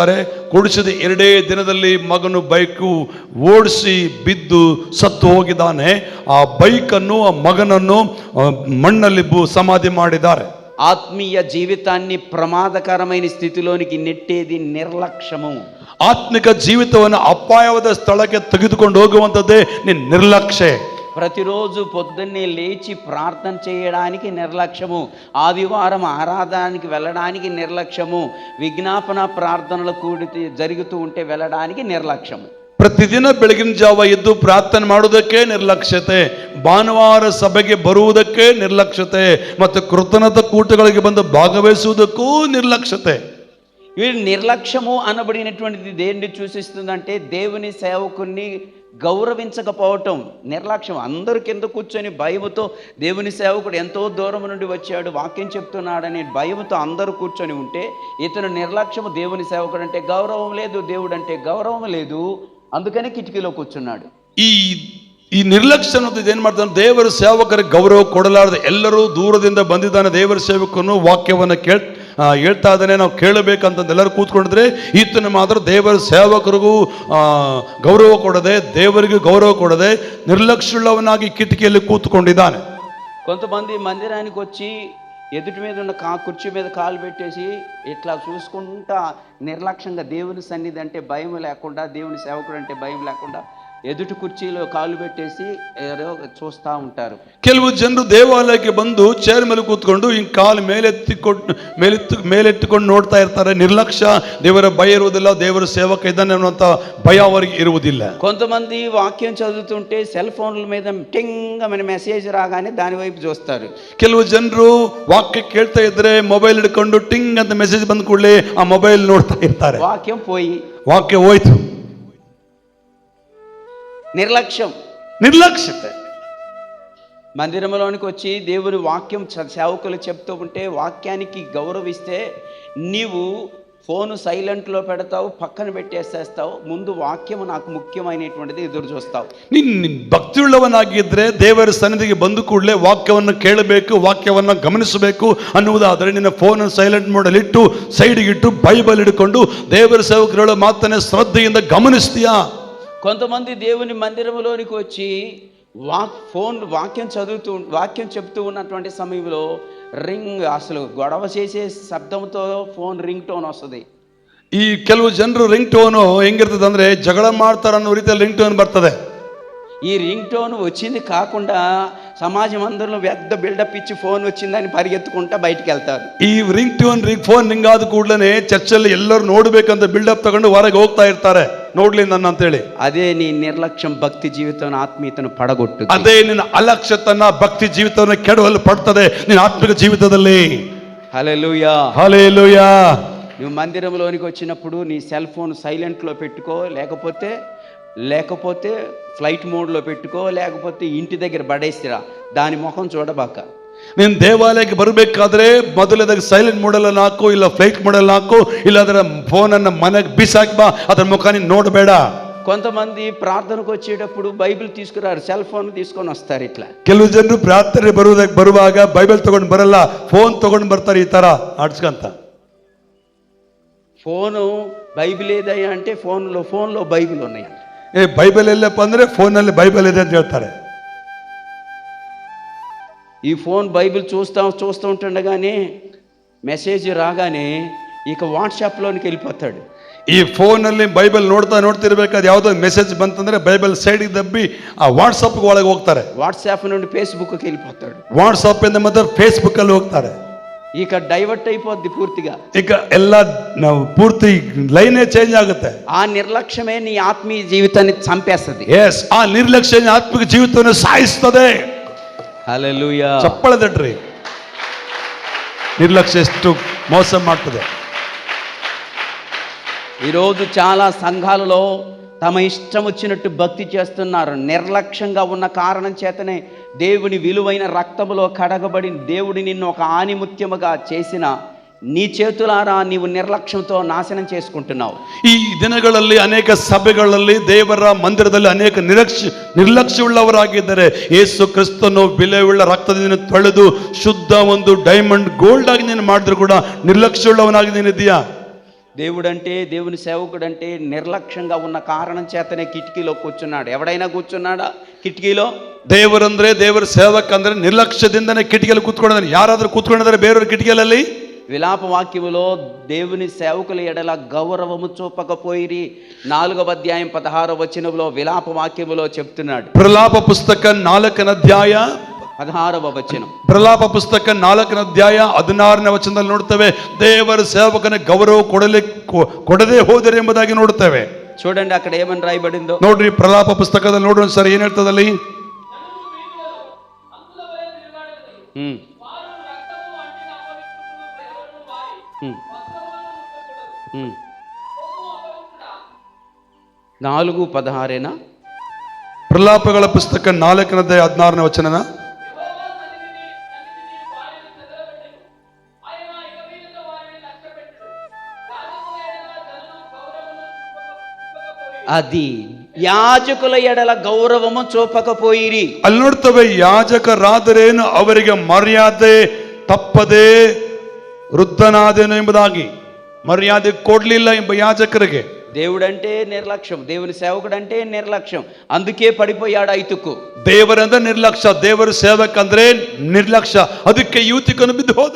2 ದಿನದಲ್ಲಿ ಮಗನು ಬೈಕು ಓಡಿಸಿ ಬಿದ್ದು ಸತ್ತು ಹೋಗಿದ್ದಾನೆ. ಆ ಬೈಕನ್ನು ಆ ಮಗನನ್ನು ಮಣ್ಣಲ್ಲಿ ಸಮಾಧಿ ಮಾಡಿದ್ದಾರೆ.
ఆత్మీయ జీవితాన్ని ప్రమాదకరమైన స్థితిలోనికి నెట్టేది నిర్లక్ష్యము.
ಆತ್ಮಿಕ ಜೀವಿತವನ್ನು ಅಪಾಯವಾದ ಸ್ಥಳಕ್ಕೆ ತೆಗೆದುಕೊಂಡು ಹೋಗುವಂಥದ್ದೇ ನಿನ್ನ ನಿರ್ಲಕ್ಷ್ಯ.
ప్రతిరోజు పొద్దున్నే లేచి ప్రార్థన చేయడానికి నిర్లక్ష్యము, ఆదివారం ఆరాధనకి వెళ్ళడానికి నిర్లక్ష్యము, విజ్ఞాపన ప్రార్థనలు కూడితే జరుగుతూ ఉంటే వెళ్ళడానికి నిర్లక్ష్యము.
ಪ್ರತಿದಿನ ಬೆಳಗಿನ ಜಾವ ಎದ್ದು ಪ್ರಾರ್ಥನೆ ಮಾಡುವುದಕ್ಕೆ ನಿರ್ಲಕ್ಷ್ಯತೆ, ಭಾನುವಾರ ಸಭೆಗೆ ಬರುವುದಕ್ಕೆ ನಿರ್ಲಕ್ಷ್ಯತೆ, ಮತ್ತು ಕೃತಜ್ಞತಾ ಕೂಟಗಳಿಗೆ ಬಂದು ಭಾಗವಹಿಸುವುದಕ್ಕೂ ನಿರ್ಲಕ್ಷ್ಯತೆ.
వీరి నిర్లక్ష్యము అనబడినటువంటిది దేన్ని సూచిస్తుందంటే దేవుని సేవకుని గౌరవించకపోవటం. నిర్లక్ష్యం. అందరూ కింద కూర్చొని భయముతో, దేవుని సేవకుడు ఎంతో దూరం నుండి వచ్చాడు వాక్యం చెప్తున్నాడని భయముతో అందరూ కూర్చొని ఉంటే ఇతను నిర్లక్ష్యము. దేవుని సేవకుడు అంటే గౌరవం లేదు, దేవుడు అంటే గౌరవం లేదు, అందుకని కిటికీలో కూర్చున్నాడు.
ಈ ನಿರ್ಲಕ್ಷ್ಯ ಅನ್ನೋದು ಇದೇನು ಮಾಡ್ತಾನೆ, ದೇವರ ಸೇವಕರಿಗೆ ಗೌರವ ಕೊಡಲಾರದೆ ಎಲ್ಲರೂ ದೂರದಿಂದ ಬಂದಿದ್ದಾನೆ. ದೇವರ ಸೇವಕನು ವಾಕ್ಯವನ್ನು ಹೇಳ್ತಾ ಇದ್ದಾನೆ, ನಾವು ಕೇಳಬೇಕಂತಂದು ಎಲ್ಲರೂ ಕೂತ್ಕೊಂಡಿದ್ರೆ ಈತನ ಮಾತ್ರ ದೇವರ ಸೇವಕರಿಗೂ ಗೌರವ ಕೊಡದೆ, ದೇವರಿಗೂ ಗೌರವ ಕೊಡದೆ ನಿರ್ಲಕ್ಷ್ಯವುಳ್ಳವನಾಗಿ కిటికీಯಲ್ಲಿ కూతుకొండిದ್ದಾನೆ.
కొంతమంది మందిరానికి వచ్చి ఎదుటి మీద ఉన్న కుర్చీ మీద కాలు పెట్టేసి ఇట్లా చూసుకుంటా నిర్లక్ష్యంగా దేవుని సన్నిధి అంటే భయం లేకుండా, దేవుని సేవకుడు అంటే భయం లేకుండా ఎదుటి కుర్చీలో కాలు పెట్టేసి చూస్తూ ఉంటారు.
ಕೆಲವು ಜನರು ದೇವಾಲಯಕ್ಕೆ ಬಂದು ಚೇರ್ ಮೇಲೆ ಕೂತ್ಕೊಂಡು ಹಿಂಗೆ ಕಾಲು ಮೇಲೆತ್ತಿಕೊಂಡು ನೋಡ್ತಾ ಇರ್ತಾರೆ. ನಿರ್ಲಕ್ಷ್ಯ, ದೇವರ ಭಯ ಇರುವುದಿಲ್ಲ, ದೇವರ ಸೇವಕ ಇದ್ದಾನೆ ಅನ್ನುವಂಥ ಭಯ ಅವರಿಗೆ ಇರುವುದಿಲ್ಲ.
కొంతమంది వాక్యం చదువుతుంటే సెల్ ఫోన్ల మీద టింగ్ అని మెసేజ్ రాగానే దాని వైపు చూస్తారు.
ಕೆಲವು ಜನರು ವಾಕ್ಯ ಕೇಳ್ತಾ ಇದ್ರೆ ಮೊಬೈಲ್ ಹಿಡ್ಕೊಂಡು ಟಿಂಗ್ ಅಂತ ಮೆಸೇಜ್ ಬಂದ ಕೂಡಲೇ ಆ ಮೊಬೈಲ್ ನೋಡ್ತಾ ಇರ್ತಾರೆ. ವಾಕ್ಯ ಹೋಯ್ತು. నిర్లక్ష్యత.
మందిరంలోనికి వచ్చి దేవుని వాక్యం సేవకులు చెప్తూ ఉంటే వాక్యానికి గౌరవిస్తే నీవు ఫోను సైలెంట్లో పెడతావు, పక్కన పెట్టేసేస్తావు. ముందు వాక్యము నాకు ముఖ్యమైనటువంటిది ఎదురు చూస్తావు.
ನೀನು ಭಕ್ತಿಯುಳ್ಳವನಾಗಿದ್ದರೆ ದೇವರ ಸನ್ನಿಧಿಗೆ ಬಂದು ಕೂಡಲೇ ವಾಕ್ಯವನ್ನು ಕೇಳಬೇಕು, ವಾಕ್ಯವನ್ನು ಗಮನಿಸಬೇಕು ಅನ್ನುವುದಾದರೆ ನಿನ್ನ ಫೋನನ್ನು ಸೈಲೆಂಟ್ ಮೋಡಲ್ಲಿ ಇಟ್ಟು ಸೈಡ್ಗೆ ಇಟ್ಟು ಬೈಬಲ್ ಹಿಡ್ಕೊಂಡು ದೇವರ ಸೇವಕರುಗಳ ಮಾತನ್ನೇ ಶ್ರದ್ಧೆಯಿಂದ ಗಮನಿಸ್ತೀಯಾ?
కొంతమంది దేవుని మందిరంలోనికి వచ్చి వాక్యం చెప్తూ ఉన్నటువంటి సమయంలో రింగ్, అసలు గొడవ చేసే శబ్దంతో ఫోన్ రింగ్ టోన్ వస్తుంది.
ಈ ಕೆಲವು ಜನರು ರಿಂಗ್ ಟೋನು ಹೆಂಗಿರ್ತದೆ ಅಂದ್ರೆ ಜಗಳ ಮಾಡ್ತಾರ ಅನ್ನೋ ರೀತಿಯಲ್ಲಿ ರಿಂಗ್ ಟೋನ್ ಬರ್ತದೆ.
ఈ రింగ్ టోన్ వచ్చింది కాకుండా సమాజం అందరిలో పెద్ద బిల్డప్ ఇచ్చి ఫోన్ వచ్చిందని పరిగెత్తుకుంటా బయటికి వెళ్తారు.
ಈ ಫೋನ್ ರಿಂಗ್ ಆದ ಕೂಡಲೇ ಚರ್ಚಲ್ಲಿ ಎಲ್ಲರೂ ನೋಡ್ಬೇಕಂತ ಬಿಲ್ಡಪ್ ತಗೊಂಡು ಹೊರಗೆ ಹೋಗ್ತಾ ಇರ್ತಾರೆ, ನೋಡ್ಲಿ ನನ್ನ ಅಂತೇಳಿ.
అదే నీ నిర్లక్ష్యం భక్తి జీవితం ఆత్మీయతను పడగొట్టు.
ಅದೇ ನಿನ್ನ ಅಲಕ್ಷ್ಯತನ ಭಕ್ತಿ ಜೀವಿತವನ್ನು ಕೆಡವಲು ಪಡ್ತದೆ ನಿನ್ನ ಆತ್ಮಿಕ ಜೀವಿತದಲ್ಲಿ.
హల్లెలూయా,
హల్లెలూయా.
నువ్వు మందిరంలోనికి వచ్చినప్పుడు నీ సెల్ ఫోన్ సైలెంట్లో పెట్టుకో, లేకపోతే ఫ్లైట్ మోడ్లో పెట్టుకో, లేకపోతే ఇంటి దగ్గర పడేసిరా, దాని ముఖం చూడబాక.
ನೀನು ದೇವಾಲಯಕ್ಕೆ ಬರಬೇಕಾದ್ರೆ ಮೊದಲದಾಗಿ ಸೈಲೆಂಟ್ ಮೋಡಲ್ಲಿ ಹಾಕು, ಇಲ್ಲ ಫ್ಲೈಟ್ ಮೋಡಲ್ಲಿ ಹಾಕು, ಇಲ್ಲ ಅದರ ಫೋನನ್ನು ಮನೆಗೆ ಬಿಸಾಕಿ ಬಾ, ಅದರ ಮುಖ ನೀನು ನೋಡಬೇಡ.
కొంతమంది ప్రార్థనకు వచ్చేటప్పుడు బైబిల్ తీసుకురారు, సెల్ ఫోన్ తీసుకొని వస్తారు. ఇట్లా
ಕೆಲವು ಜನರು ಪ್ರಾರ್ಥನೆ ಬರುವಾಗ ಬೈಬಲ್ ತಗೊಂಡು ಬರಲ್ಲ, ಫೋನ್ ತಗೊಂಡು ಬರ್ತಾರೆ. ಈ ತರ ಆಡ್ಸ್ಕಂತ
ఫోను ಬೈಬಲ್ ಏದಯ್ಯ అంటే ಫೋನ್లో ಬೈಬಲ್ ఉన్నాయి.
ಬೈಬಲ್ ಎಲ್ಲಪ್ಪ ಅಂದ್ರೆ ಫೋನಲ್ಲಿ ಬೈಬಲ್ ಇದೆ ಅಂತ ಹೇಳ್ತಾರೆ.
ఈ ఫోన్ బైబిల్ చూస్తూ ఉంటుండగానే మెసేజ్ రాగానే ఇక వాట్సాప్లోనికి వెళ్ళిపోతాడు.
ಈ ಫೋನಲ್ಲಿ ಬೈಬಲ್ ನೋಡ್ತಿರ್ಬೇಕಾದ ಯಾವುದೋ ಮೆಸೇಜ್ ಬಂತಂದ್ರೆ ಬೈಬಲ್ ಸೈಡ್ಗೆ ದಬ್ಬಿ ಆ ವಾಟ್ಸಪ್ ಒಳಗೆ ಹೋಗ್ತಾರೆ.
వాట్సాప్ నుండి ఫేస్బుక్కి వెళ్ళిపోతాడు.
ವಾಟ್ಸಪ್ ಇಂದ ಮತ್ತೆ ಫೇಸ್ಬುಕ್ ಅಲ್ಲಿ ಹೋಗ್ತಾರೆ.
ఇక డైవర్ట్ అయిపోద్ది పూర్తిగా.
ఇక ಎಲ್ಲ ನಾವು ಪೂರ್ತಿ ಲೈನೇ ಚೇಂಜ್ ಆಗುತ್ತೆ.
ఆ నిర్లక్ష్యమే నీ ఆత్మీయ జీవితాన్ని చంపేస్తుంది.
ಎಸ್, ಆ ನಿರ್ಲಕ್ಷ್ಯ ಆತ್ಮಿಕ ಜೀವಿತವನ್ನು ಸಾಯಿಸ್ತದೆ.
హల్లెలూయా.
ಚಪ್ಪಳೆ ತಟ್ರಿ. ನಿರ್ಲಕ್ಷ್ಯ ಎಷ್ಟು ಮೋಸ ಮಾಡ್ತದೆ.
ఈరోజు చాలా సంఘాలలో తమ ఇష్టం వచ్చినట్టు భక్తి చేస్తున్నారు. నిర్లక్ష్యంగా ఉన్న కారణం చేతనే దేవుని విలువైన రక్తములో కడగబడి దేవుడి నిన్ను ఒక ఆనిముత్యముగా చేసిన నీ చేతులారా నీవు నిర్లక్ష్యంతో నాశనం చేసుకుంటున్నావు.
ಈ ದಿನಗಳಲ್ಲಿ ಅನೇಕ ಸಭೆಗಳಲ್ಲಿ ದೇವರ ಮಂದಿರದಲ್ಲಿ ಅನೇಕ ನಿರ್ಲಕ್ಷ್ಯವುಳ್ಳವರಾಗಿದ್ದಾರೆ. ಯೇಸು ಕ್ರಿಸ್ತನು ಬೆಲೆಯುಳ್ಳ ರಕ್ತದಿಂದ ತೊಳೆದು ಶುದ್ಧ ಒಂದು ಡೈಮಂಡ್ ಗೋಲ್ಡ್ ಆಗಿ ನೀನು ಮಾಡಿದ್ರು ಕೂಡ ನಿರ್ಲಕ್ಷ್ಯವುಳ್ಳವನಾಗಿ ನೀನಿದೆಯಾ?
దేవుడంటే, దేవుని సేవకుడంటే నిర్లక్ష్యంగా ఉన్న కారణం చేతనే కిటికీలో కూర్చున్నాడు. ఎవడైనా కూర్చున్నాడా కిటికీలో?
ದೇವರಂದ್ರೆ, ದೇವರ ಸೇವಕ ಅಂದ್ರೆ ನಿರ್ಲಕ್ಷ್ಯದಿಂದನೇ ಕಿಟಕಿಯಲ್ಲಿ ಕೂತ್ಕೊಂಡಿದ್ದಾರೆ. ಯಾರಾದ್ರೂ ಕೂತ್ಕೊಂಡಿದ್ದಾರೆ ಬೇರೆಯವ್ರ ಕಿಟಕಿಯಲ್ಲಿ?
విలాప వాక్యములో దేవుని సేవకుల ఎడల గౌరవము చూపకపోయిరి 4వ అధ్యాయం 16వ వచనంలో విలాప వాక్యములో చెప్తున్నాడు.
ಪ್ರಲಾಪ ಪುಸ್ತಕ 4ನೇ ಅಧ್ಯಾಯ
16వ వచనం.
ಪ್ರಲಾಪ ಪುಸ್ತಕ 4ನೇ ಅಧ್ಯಾಯ 16ನೇ ವಚನದಲ್ಲಿ ನೋಡ್ತೇವೆ, ದೇವರ ಸೇವಕನ ಗೌರವ ಕೊಡದೆ ಹೋದರೆ ಎಂಬುದಾಗಿ ನೋಡ್ತೇವೆ.
చూడండి అక్కడ ఏమని రాయబడిందో
ನೋಡ್ರಿ, ಪ್ರಲಾಪ ಪುಸ್ತಕದಲ್ಲಿ ನೋಡೋಣ ಸರ್ ಏನ್ ಹೇಳ್ತದಲ್ಲಿ.
నాలుగు 16
ಪ್ರಲಾಪಗಳ ಪುಸ್ತಕ 4ನೇ ಅಧ್ಯಾಯ 16ನೇ ವಚನನ.
అది యాజకుల ఎడల గౌరవము చూపకపోయిరి.
ಅಲ್ಲಿ ನೋಡ್ತೇವೆ, ಯಾಜಕರಾದರೇನು ಅವರಿಗೆ ಮರ್ಯಾದೆ ತಪ್ಪದೆ ವೃದ್ಧನಾದೇನು ಎಂಬುದಾಗಿ ಮರ್ಯಾದೆ ಕೊಡ್ಲಿಲ್ಲ ಎಂಬ ಯಾಜಕರಿಗೆ.
దేవుడంటే నిర్లక్ష్యం, దేవుని సేవకుడంటే నిర్లక్ష్యం, అందుకే పడిపోయాడు ఐతుకు.
ದೇವರಂದ್ರೆ ನಿರ್ಲಕ್ಷ್ಯ, ದೇವರ ಸೇವಕ ಅಂದ್ರೆ ನಿರ್ಲಕ್ಷ್ಯ, ಅದಕ್ಕೆ ಯುವತಿಕನು ಬಿದ್ದು ಹೋದ.